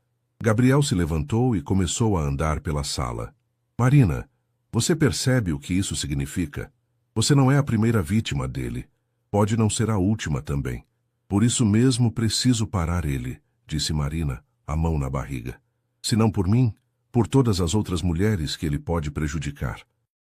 Gabriel se levantou e começou a andar pela sala. Marina, você percebe o que isso significa? Você não é a primeira vítima dele. Pode não ser a última também. Por isso mesmo preciso parar ele, disse Marina, a mão na barriga. Se não por mim, por todas as outras mulheres que ele pode prejudicar.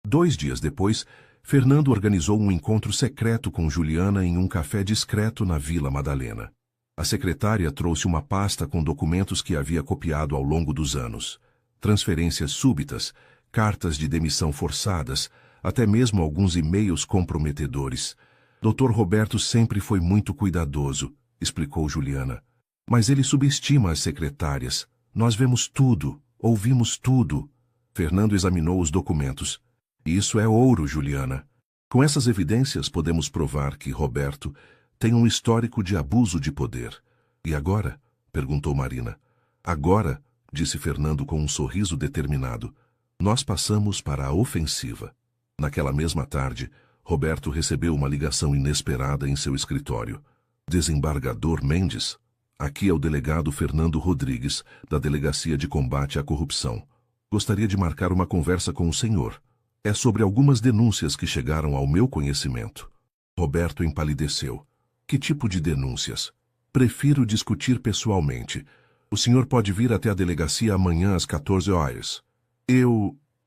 2 dias depois, Fernando organizou um encontro secreto com Juliana em um café discreto na Vila Madalena. A secretária trouxe uma pasta com documentos que havia copiado ao longo dos anos. Transferências súbitas, cartas de demissão forçadas, até mesmo alguns e-mails comprometedores. Dr. Roberto sempre foi muito cuidadoso, explicou Juliana. Mas ele subestima as secretárias. Nós vemos tudo, ouvimos tudo. Fernando examinou os documentos. Isso é ouro, Juliana. Com essas evidências podemos provar que Roberto tem um histórico de abuso de poder. E agora? Perguntou Marina. Agora, disse Fernando com um sorriso determinado, nós passamos para a ofensiva. Naquela mesma tarde, Roberto recebeu uma ligação inesperada em seu escritório. Desembargador Mendes? Aqui é o delegado Fernando Rodrigues, da Delegacia de Combate à Corrupção. Gostaria de marcar uma conversa com o senhor. É sobre algumas denúncias que chegaram ao meu conhecimento. Roberto empalideceu. Que tipo de denúncias? Prefiro discutir pessoalmente. O senhor pode vir até a delegacia amanhã às 14 horas.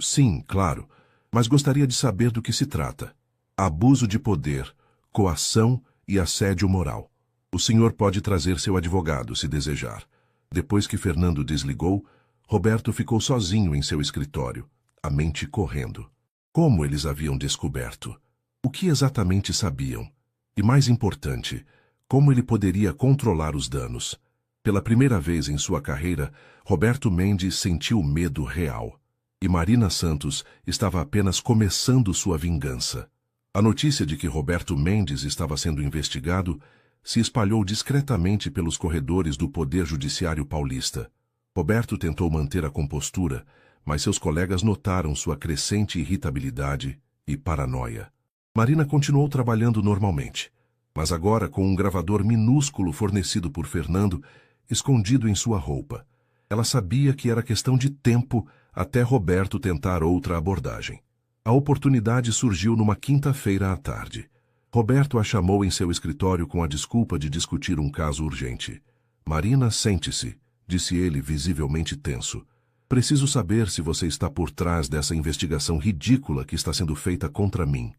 Sim, claro, mas gostaria de saber do que se trata. Abuso de poder, coação e assédio moral. O senhor pode trazer seu advogado, se desejar. Depois que Fernando desligou, Roberto ficou sozinho em seu escritório, a mente correndo. Como eles haviam descoberto? O que exatamente sabiam? E mais importante, como ele poderia controlar os danos? Pela primeira vez em sua carreira, Roberto Mendes sentiu medo real. E Marina Santos estava apenas começando sua vingança. A notícia de que Roberto Mendes estava sendo investigado se espalhou discretamente pelos corredores do Poder Judiciário paulista. Roberto tentou manter a compostura, mas seus colegas notaram sua crescente irritabilidade e paranoia. Marina continuou trabalhando normalmente, mas agora com um gravador minúsculo fornecido por Fernando, escondido em sua roupa. Ela sabia que era questão de tempo até Roberto tentar outra abordagem. A oportunidade surgiu numa quinta-feira à tarde. Roberto a chamou em seu escritório com a desculpa de discutir um caso urgente. Marina, sente-se, disse ele, visivelmente tenso. Preciso saber se você está por trás dessa investigação ridícula que está sendo feita contra mim.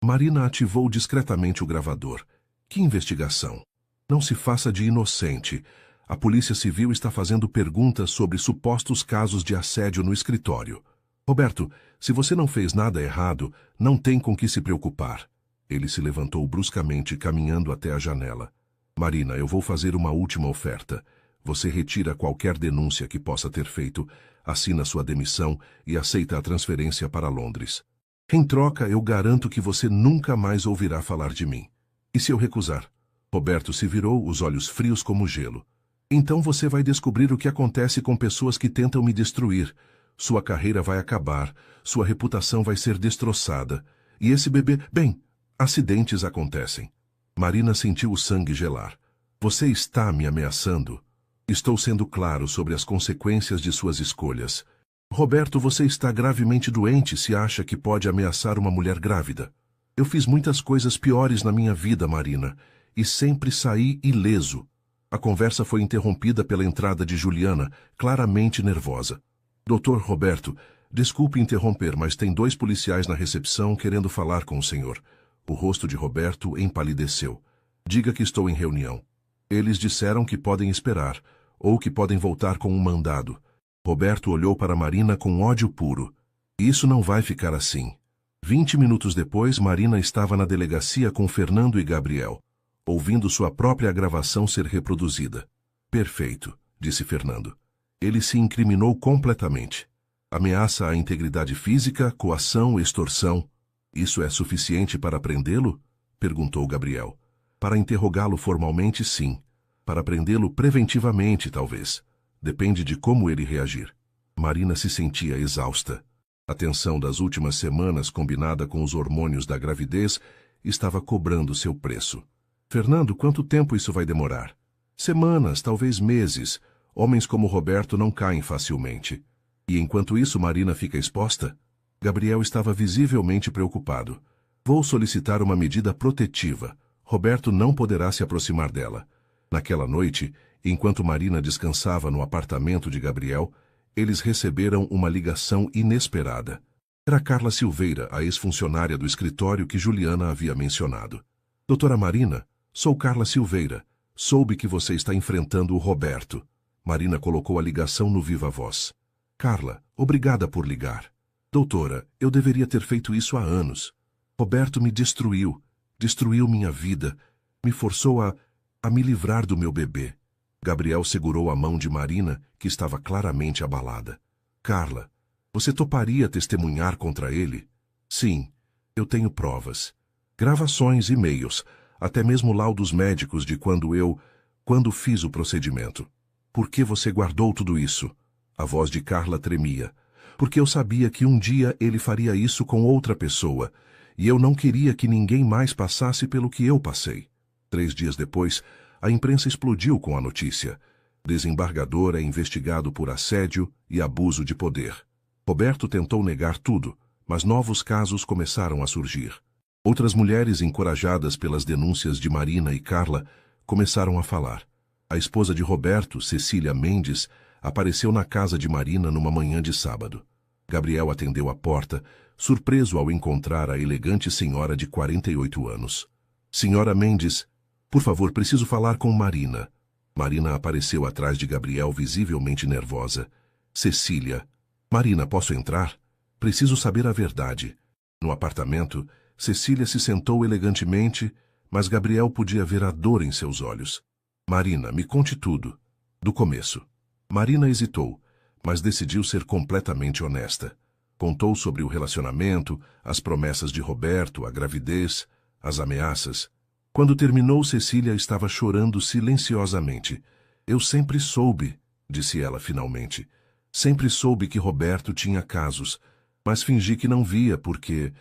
Marina ativou discretamente o gravador. Que investigação? Não se faça de inocente. A Polícia Civil está fazendo perguntas sobre supostos casos de assédio no escritório. Roberto, se você não fez nada errado, não tem com que se preocupar. Ele se levantou bruscamente, caminhando até a janela. Marina, eu vou fazer uma última oferta. Você retira qualquer denúncia que possa ter feito, assina sua demissão e aceita a transferência para Londres. Em troca, eu garanto que você nunca mais ouvirá falar de mim. E se eu recusar? Roberto se virou, os olhos frios como gelo. Então você vai descobrir o que acontece com pessoas que tentam me destruir. Sua carreira vai acabar, sua reputação vai ser destroçada. E esse bebê... Bem, acidentes acontecem. Marina sentiu o sangue gelar. Você está me ameaçando? Estou sendo claro sobre as consequências de suas escolhas. Roberto, você está gravemente doente se acha que pode ameaçar uma mulher grávida. Eu fiz muitas coisas piores na minha vida, Marina, e sempre saí ileso. A conversa foi interrompida pela entrada de Juliana, claramente nervosa. Doutor Roberto, desculpe interromper, mas tem 2 policiais na recepção querendo falar com o senhor. O rosto de Roberto empalideceu. Diga que estou em reunião. Eles disseram que podem esperar, ou que podem voltar com um mandado. Roberto olhou para Marina com ódio puro. Isso não vai ficar assim. 20 minutos depois, Marina estava na delegacia com Fernando e Gabriel, ouvindo sua própria gravação ser reproduzida. Perfeito, disse Fernando. Ele se incriminou completamente. Ameaça à integridade física, coação, extorsão. Isso é suficiente para prendê-lo? Perguntou Gabriel. Para interrogá-lo formalmente, sim. Para prendê-lo preventivamente, talvez. Depende de como ele reagir. Marina se sentia exausta. A tensão das últimas semanas, combinada com os hormônios da gravidez, estava cobrando seu preço. Fernando, quanto tempo isso vai demorar? Semanas, talvez meses. Homens como Roberto não caem facilmente. E enquanto isso, Marina fica exposta? Gabriel estava visivelmente preocupado. Vou solicitar uma medida protetiva. Roberto não poderá se aproximar dela. Naquela noite, enquanto Marina descansava no apartamento de Gabriel, eles receberam uma ligação inesperada. Era Carla Silveira, a ex-funcionária do escritório que Juliana havia mencionado. Doutora Marina, sou Carla Silveira. Soube que você está enfrentando o Roberto. Marina colocou a ligação no viva voz. Carla, obrigada por ligar. Doutora, eu deveria ter feito isso há anos. Roberto me destruiu minha vida, me forçou a me livrar do meu bebê. Gabriel segurou a mão de Marina, que estava claramente abalada. Carla, você toparia testemunhar contra ele? Sim, eu tenho provas. Gravações, e-mails, até mesmo laudos médicos de quando fiz o procedimento. Por que você guardou tudo isso? A voz de Carla tremia. Porque eu sabia que um dia ele faria isso com outra pessoa, e eu não queria que ninguém mais passasse pelo que eu passei. 3 dias depois, a imprensa explodiu com a notícia. Desembargador é investigado por assédio e abuso de poder. Roberto tentou negar tudo, mas novos casos começaram a surgir. Outras mulheres, encorajadas pelas denúncias de Marina e Carla, começaram a falar. A esposa de Roberto, Cecília Mendes, apareceu na casa de Marina numa manhã de sábado. Gabriel atendeu a porta, surpreso ao encontrar a elegante senhora de 48 anos. Senhora Mendes, por favor, preciso falar com Marina. Marina apareceu atrás de Gabriel, visivelmente nervosa. Cecília. Marina, posso entrar? Preciso saber a verdade. No apartamento, Cecília se sentou elegantemente, mas Gabriel podia ver a dor em seus olhos. Marina, me conte tudo. Do começo. Marina hesitou, mas decidiu ser completamente honesta. Contou sobre o relacionamento, as promessas de Roberto, a gravidez, as ameaças. Quando terminou, Cecília estava chorando silenciosamente. Eu sempre soube, disse ela finalmente. Sempre soube que Roberto tinha casos, mas fingi que não via porque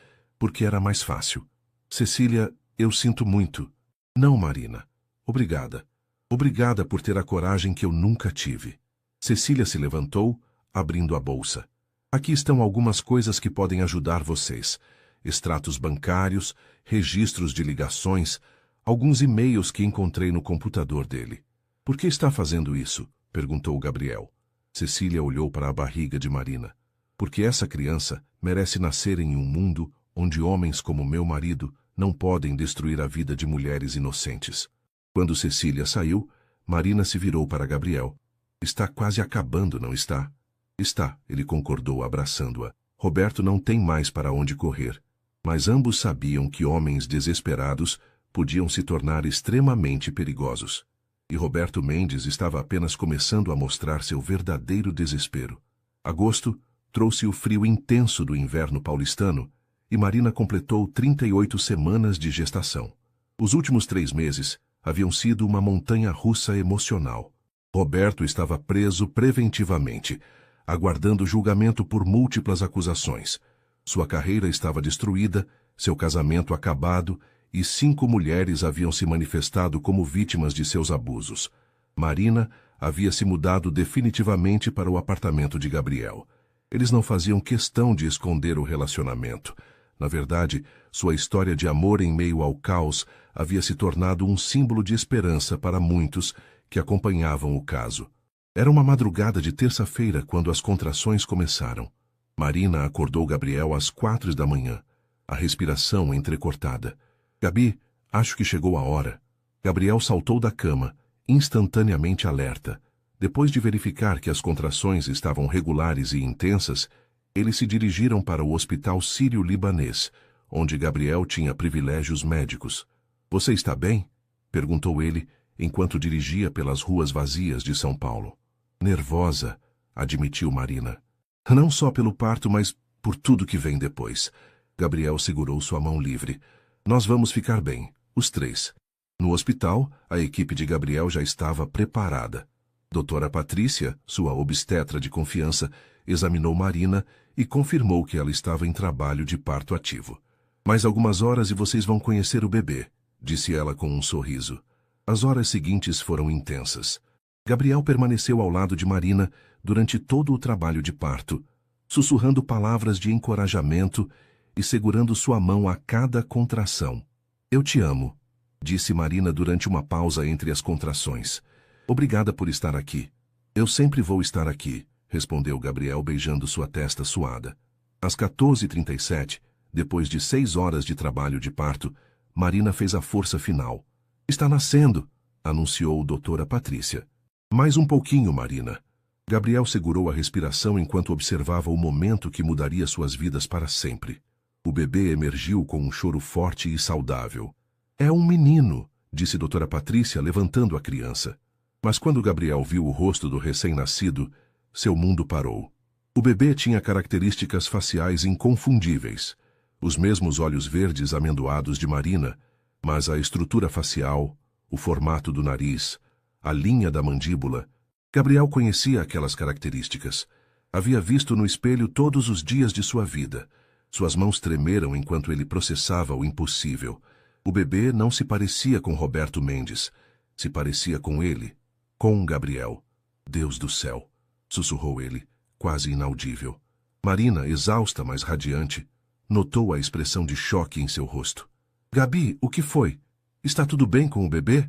era mais fácil. Cecília, eu sinto muito. Não, Marina. Obrigada. Obrigada por ter a coragem que eu nunca tive. Cecília se levantou, abrindo a bolsa. Aqui estão algumas coisas que podem ajudar vocês. Extratos bancários, registros de ligações, alguns e-mails que encontrei no computador dele. Por que está fazendo isso? perguntou Gabriel. Cecília olhou para a barriga de Marina. Porque essa criança merece nascer em um mundo onde homens como meu marido não podem destruir a vida de mulheres inocentes. Quando Cecília saiu, Marina se virou para Gabriel. Está quase acabando, não está? Está, ele concordou, abraçando-a. Roberto não tem mais para onde correr. Mas ambos sabiam que homens desesperados podiam se tornar extremamente perigosos. E Roberto Mendes estava apenas começando a mostrar seu verdadeiro desespero. Agosto trouxe o frio intenso do inverno paulistano e Marina completou 38 semanas de gestação. Os últimos 3 meses haviam sido uma montanha-russa emocional. Roberto estava preso preventivamente, aguardando julgamento por múltiplas acusações. Sua carreira estava destruída, seu casamento acabado e 5 mulheres haviam se manifestado como vítimas de seus abusos. Marina havia se mudado definitivamente para o apartamento de Gabriel. Eles não faziam questão de esconder o relacionamento. Na verdade, sua história de amor em meio ao caos havia se tornado um símbolo de esperança para muitos que acompanhavam o caso. Era uma madrugada de terça-feira quando as contrações começaram. Marina acordou Gabriel às 4 da manhã, a respiração entrecortada. Gabi, acho que chegou a hora. Gabriel saltou da cama, instantaneamente alerta. Depois de verificar que as contrações estavam regulares e intensas, eles se dirigiram para o Hospital Sírio-Libanês, onde Gabriel tinha privilégios médicos. Você está bem? Perguntou ele, enquanto dirigia pelas ruas vazias de São Paulo. Nervosa, admitiu Marina. Não só pelo parto, mas por tudo que vem depois. Gabriel segurou sua mão livre. Nós vamos ficar bem, os 3. No hospital, a equipe de Gabriel já estava preparada. Doutora Patrícia, sua obstetra de confiança, examinou Marina e confirmou que ela estava em trabalho de parto ativo. Mais algumas horas e vocês vão conhecer o bebê, disse ela com um sorriso. As horas seguintes foram intensas. Gabriel permaneceu ao lado de Marina durante todo o trabalho de parto, sussurrando palavras de encorajamento e segurando sua mão a cada contração. Eu te amo, disse Marina durante uma pausa entre as contrações. Obrigada por estar aqui. Eu sempre vou estar aqui, respondeu Gabriel beijando sua testa suada. Às 14h37, depois de 6 horas de trabalho de parto, Marina fez a força final. Está nascendo, anunciou doutora Patrícia. Mais um pouquinho, Marina. Gabriel segurou a respiração enquanto observava o momento que mudaria suas vidas para sempre. O bebê emergiu com um choro forte e saudável. É um menino, disse doutora Patrícia, levantando a criança. Mas quando Gabriel viu o rosto do recém-nascido, seu mundo parou. O bebê tinha características faciais inconfundíveis, os mesmos olhos verdes amendoados de Marina, mas a estrutura facial, o formato do nariz, a linha da mandíbula. Gabriel conhecia aquelas características. Havia visto no espelho todos os dias de sua vida. Suas mãos tremeram enquanto ele processava o impossível. O bebê não se parecia com Roberto Mendes. Se parecia com ele, com Gabriel. Deus do céu, sussurrou ele, quase inaudível. Marina, exausta, mas radiante, notou a expressão de choque em seu rosto. Gabi, o que foi? Está tudo bem com o bebê?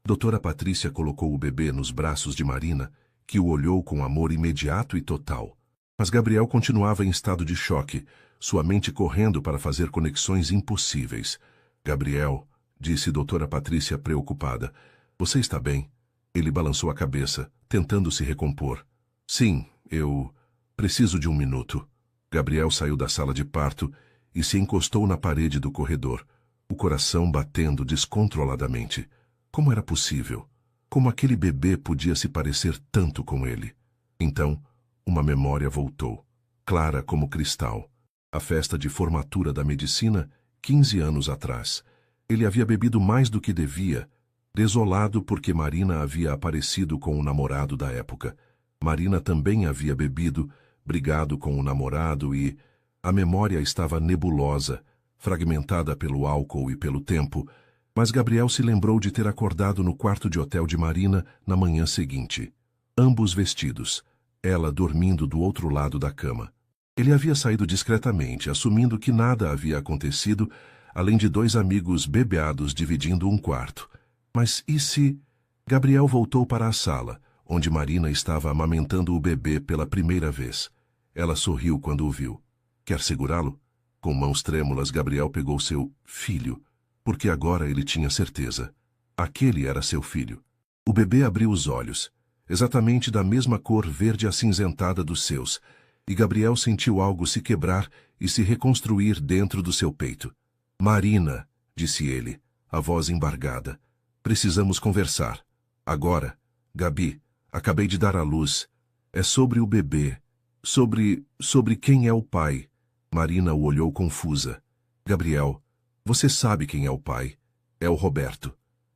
Doutora Patrícia colocou o bebê nos braços de Marina, que o olhou com amor imediato e total. Mas Gabriel continuava em estado de choque, sua mente correndo para fazer conexões impossíveis. Gabriel, disse doutora Patrícia preocupada, você está bem? Ele balançou a cabeça, tentando se recompor. Sim, eu preciso de um minuto. Gabriel saiu da sala de parto e se encostou na parede do corredor, o coração batendo descontroladamente. Como era possível? Como aquele bebê podia se parecer tanto com ele? Então, uma memória voltou, clara como cristal. A festa de formatura da medicina, 15 anos atrás. Ele havia bebido mais do que devia, desolado porque Marina havia aparecido com o namorado da época. Marina também havia bebido, brigado com o namorado e... A memória estava nebulosa, fragmentada pelo álcool e pelo tempo, mas Gabriel se lembrou de ter acordado no quarto de hotel de Marina na manhã seguinte. Ambos vestidos, ela dormindo do outro lado da cama. Ele havia saído discretamente, assumindo que nada havia acontecido, além de 2 amigos bebeados dividindo um quarto. Mas e se... Gabriel voltou para a sala, onde Marina estava amamentando o bebê pela primeira vez. Ela sorriu quando o viu. Quer segurá-lo? Com mãos trêmulas, Gabriel pegou seu filho, porque agora ele tinha certeza. Aquele era seu filho. O bebê abriu os olhos, exatamente da mesma cor verde acinzentada dos seus, e Gabriel sentiu algo se quebrar e se reconstruir dentro do seu peito. Marina, disse ele, a voz embargada. Precisamos conversar. Agora, Gabi, acabei de dar à luz. É sobre o bebê. Sobre quem é o pai. Marina o olhou confusa. Gabriel, você sabe quem é o pai. É o Roberto.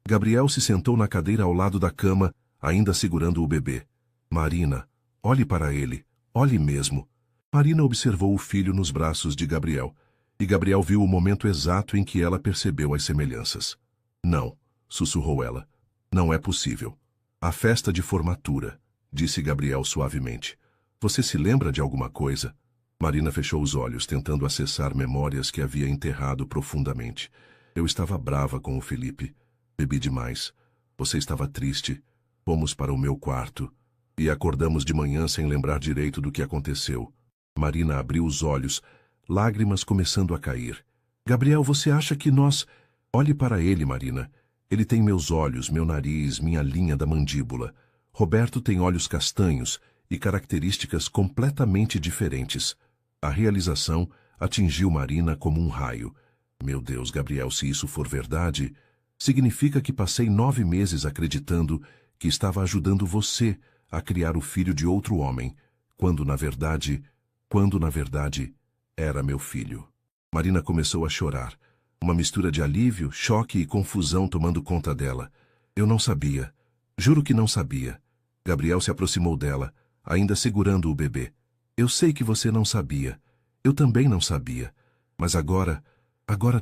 Gabriel se sentou na cadeira ao lado da cama, ainda segurando o bebê. Marina, olhe para ele. Olhe mesmo. Marina observou o filho nos braços de Gabriel, e Gabriel viu o momento exato em que ela percebeu as semelhanças. Não, sussurrou ela. Não é possível. A festa de formatura, disse Gabriel suavemente. Você se lembra de alguma coisa? Marina fechou os olhos, tentando acessar memórias que havia enterrado profundamente. Eu estava brava com o Felipe. Bebi demais. Você estava triste. Fomos para o meu quarto. E acordamos de manhã sem lembrar direito do que aconteceu. Marina abriu os olhos, lágrimas começando a cair. Gabriel, você acha que nós... Olhe para ele, Marina. Ele tem meus olhos, meu nariz, minha linha da mandíbula. Roberto tem olhos castanhos e características completamente diferentes. A realização atingiu Marina como um raio. Meu Deus, Gabriel, se isso for verdade, significa que passei 9 meses acreditando que estava ajudando você a criar o filho de outro homem, quando na verdade, era meu filho. Marina começou a chorar. Uma mistura de alívio, choque e confusão tomando conta dela. Eu não sabia. Juro que não sabia. Gabriel se aproximou dela, ainda segurando o bebê. Eu sei que você não sabia. Eu também não sabia. Mas agora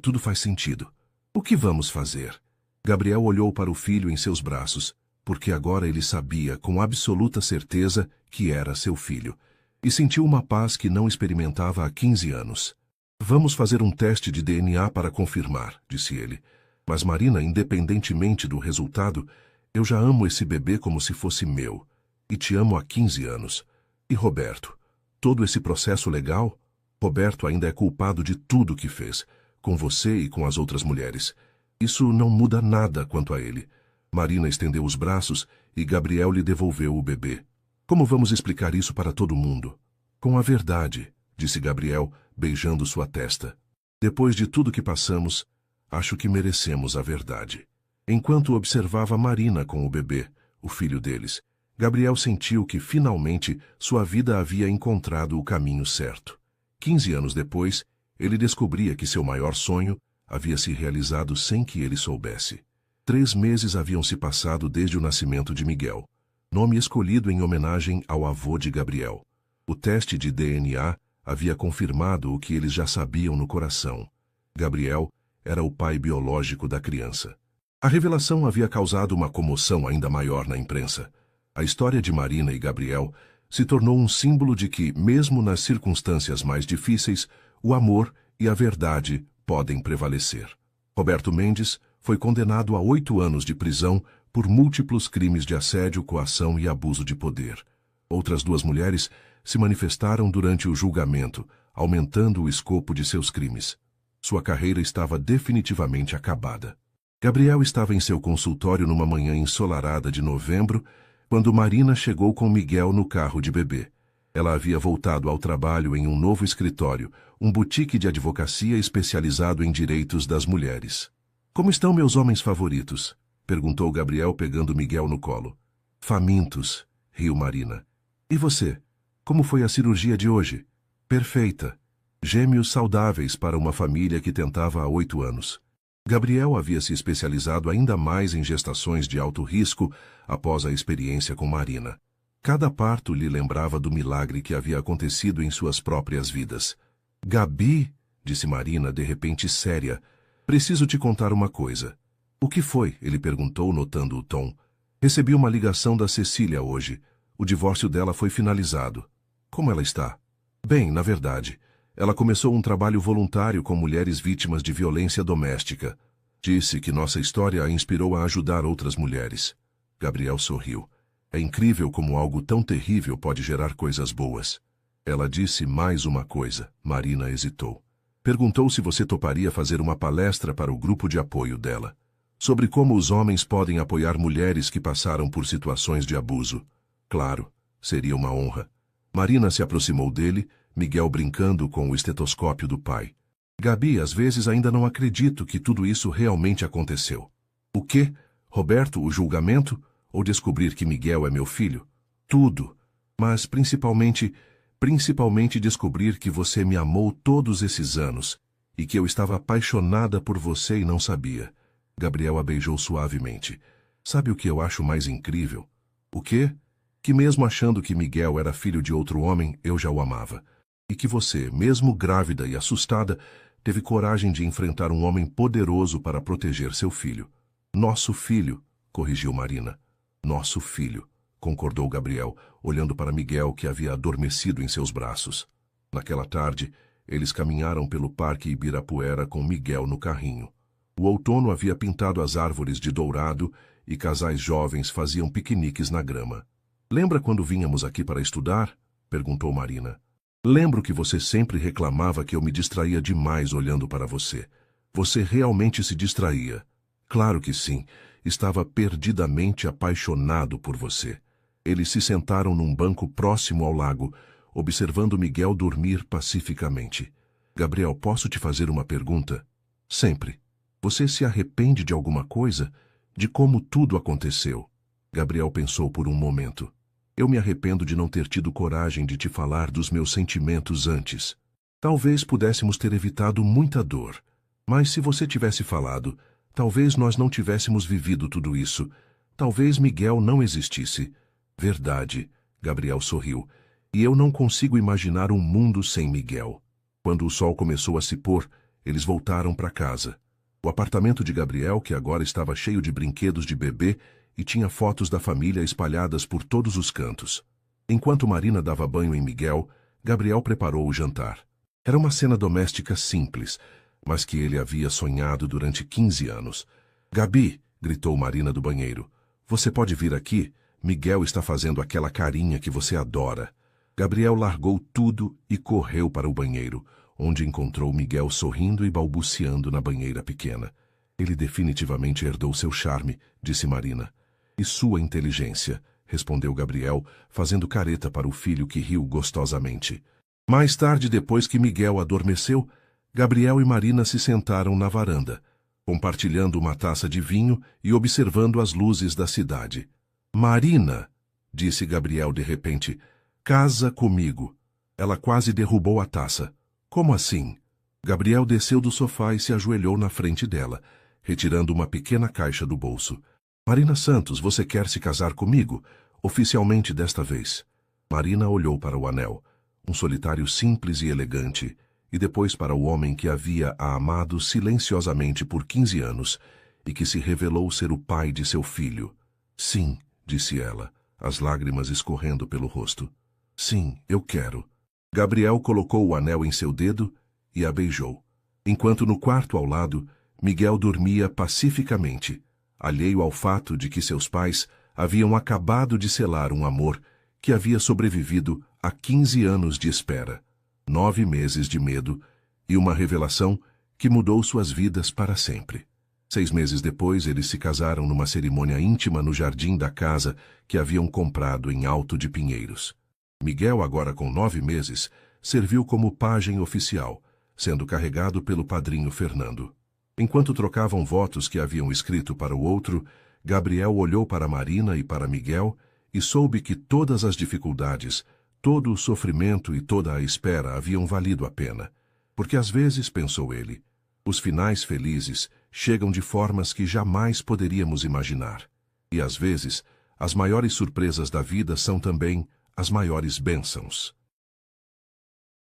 tudo faz sentido. O que vamos fazer? Gabriel olhou para o filho em seus braços, porque agora ele sabia com absoluta certeza que era seu filho, e sentiu uma paz que não experimentava há 15 anos. Vamos fazer um teste de DNA para confirmar, disse ele. Mas Marina, independentemente do resultado, eu já amo esse bebê como se fosse meu, e te amo há 15 anos. E Roberto? Todo esse processo legal? Roberto ainda é culpado de tudo que fez, com você e com as outras mulheres. Isso não muda nada quanto a ele. Marina estendeu os braços e Gabriel lhe devolveu o bebê. Como vamos explicar isso para todo mundo? Com a verdade, disse Gabriel, beijando sua testa. Depois de tudo que passamos, acho que merecemos a verdade. Enquanto observava Marina com o bebê, o filho deles, Gabriel sentiu que, finalmente, sua vida havia encontrado o caminho certo. 15 anos depois, ele descobria que seu maior sonho havia se realizado sem que ele soubesse. 3 meses haviam se passado desde o nascimento de Miguel, nome escolhido em homenagem ao avô de Gabriel. O teste de DNA havia confirmado o que eles já sabiam no coração. Gabriel era o pai biológico da criança. A revelação havia causado uma comoção ainda maior na imprensa. A história de Marina e Gabriel se tornou um símbolo de que, mesmo nas circunstâncias mais difíceis, o amor e a verdade podem prevalecer. Roberto Mendes foi condenado a 8 anos de prisão por múltiplos crimes de assédio, coação e abuso de poder. Outras 2 mulheres se manifestaram durante o julgamento, aumentando o escopo de seus crimes. Sua carreira estava definitivamente acabada. Gabriel estava em seu consultório numa manhã ensolarada de novembro, quando Marina chegou com Miguel no carro de bebê. Ela havia voltado ao trabalho em um novo escritório, um boutique de advocacia especializado em direitos das mulheres. Como estão meus homens favoritos? Perguntou Gabriel pegando Miguel no colo. Famintos, riu Marina. E você? Como foi a cirurgia de hoje? Perfeita. Gêmeos saudáveis para uma família que tentava há 8 anos. Gabriel havia se especializado ainda mais em gestações de alto risco após a experiência com Marina. Cada parto lhe lembrava do milagre que havia acontecido em suas próprias vidas. Gabi, disse Marina de repente séria, preciso te contar uma coisa. O que foi? Ele perguntou, notando o tom. Recebi uma ligação da Cecília hoje. O divórcio dela foi finalizado. Como ela está? Bem, na verdade. Ela começou um trabalho voluntário com mulheres vítimas de violência doméstica. Disse que nossa história a inspirou a ajudar outras mulheres. Gabriel sorriu. É incrível como algo tão terrível pode gerar coisas boas. Ela disse mais uma coisa. Marina hesitou. Perguntou se você toparia fazer uma palestra para o grupo de apoio dela, sobre como os homens podem apoiar mulheres que passaram por situações de abuso. Claro, seria uma honra. Marina se aproximou dele, Miguel brincando com o estetoscópio do pai. Gabi, às vezes ainda não acredito que tudo isso realmente aconteceu. O quê? Roberto, o julgamento? Ou descobrir que Miguel é meu filho? Tudo. Mas principalmente descobrir que você me amou todos esses anos e que eu estava apaixonada por você e não sabia. Gabriel a beijou suavemente. Sabe o que eu acho mais incrível? O quê? Que mesmo achando que Miguel era filho de outro homem, eu já o amava. E que você, mesmo grávida e assustada, teve coragem de enfrentar um homem poderoso para proteger seu filho. Nosso filho, corrigiu Marina. Nosso filho, concordou Gabriel, olhando para Miguel, que havia adormecido em seus braços. Naquela tarde, eles caminharam pelo Parque Ibirapuera com Miguel no carrinho. O outono havia pintado as árvores de dourado e casais jovens faziam piqueniques na grama. Lembra quando vínhamos aqui para estudar? Perguntou Marina. Lembro que você sempre reclamava que eu me distraía demais olhando para você. Você realmente se distraía. Claro que sim. Estava perdidamente apaixonado por você. Eles se sentaram num banco próximo ao lago, observando Miguel dormir pacificamente. Gabriel, posso te fazer uma pergunta? Sempre. Você se arrepende de alguma coisa? De como tudo aconteceu? Gabriel pensou por um momento. Eu me arrependo de não ter tido coragem de te falar dos meus sentimentos antes. Talvez pudéssemos ter evitado muita dor. Mas se você tivesse falado, talvez nós não tivéssemos vivido tudo isso. Talvez Miguel não existisse. Verdade, Gabriel sorriu. E eu não consigo imaginar um mundo sem Miguel. Quando o sol começou a se pôr, eles voltaram para casa. O apartamento de Gabriel, que agora estava cheio de brinquedos de bebê e tinha fotos da família espalhadas por todos os cantos. Enquanto Marina dava banho em Miguel, Gabriel preparou o jantar. Era uma cena doméstica simples, mas que ele havia sonhado durante 15 anos. Gabi, gritou Marina do banheiro, você pode vir aqui? Miguel está fazendo aquela carinha que você adora. Gabriel largou tudo e correu para o banheiro, onde encontrou Miguel sorrindo e balbuciando na banheira pequena. Ele definitivamente herdou seu charme, disse Marina. E sua inteligência, respondeu Gabriel, fazendo careta para o filho que riu gostosamente. Mais tarde, depois que Miguel adormeceu, Gabriel e Marina se sentaram na varanda, compartilhando uma taça de vinho e observando as luzes da cidade. Marina, disse Gabriel de repente, casa comigo. Ela quase derrubou a taça. Como assim? Gabriel desceu do sofá e se ajoelhou na frente dela, retirando uma pequena caixa do bolso. Marina Santos, você quer se casar comigo? Oficialmente desta vez. Marina olhou para o anel, um solitário simples e elegante, e depois para o homem que havia a amado silenciosamente por 15 anos e que se revelou ser o pai de seu filho. Sim, disse ela, as lágrimas escorrendo pelo rosto. Sim, eu quero. Gabriel colocou o anel em seu dedo e a beijou, enquanto no quarto ao lado, Miguel dormia pacificamente, alheio ao fato de que seus pais haviam acabado de selar um amor que havia sobrevivido a 15 anos de espera, 9 meses de medo e uma revelação que mudou suas vidas para sempre. 6 meses depois, eles se casaram numa cerimônia íntima no jardim da casa que haviam comprado em Alto de Pinheiros. Miguel, agora com 9 meses, serviu como pajem oficial, sendo carregado pelo padrinho Fernando. Enquanto trocavam votos que haviam escrito para o outro, Gabriel olhou para Marina e para Miguel e soube que todas as dificuldades, todo o sofrimento e toda a espera haviam valido a pena. Porque às vezes, pensou ele, os finais felizes chegam de formas que jamais poderíamos imaginar. E às vezes, as maiores surpresas da vida são também as maiores bênçãos.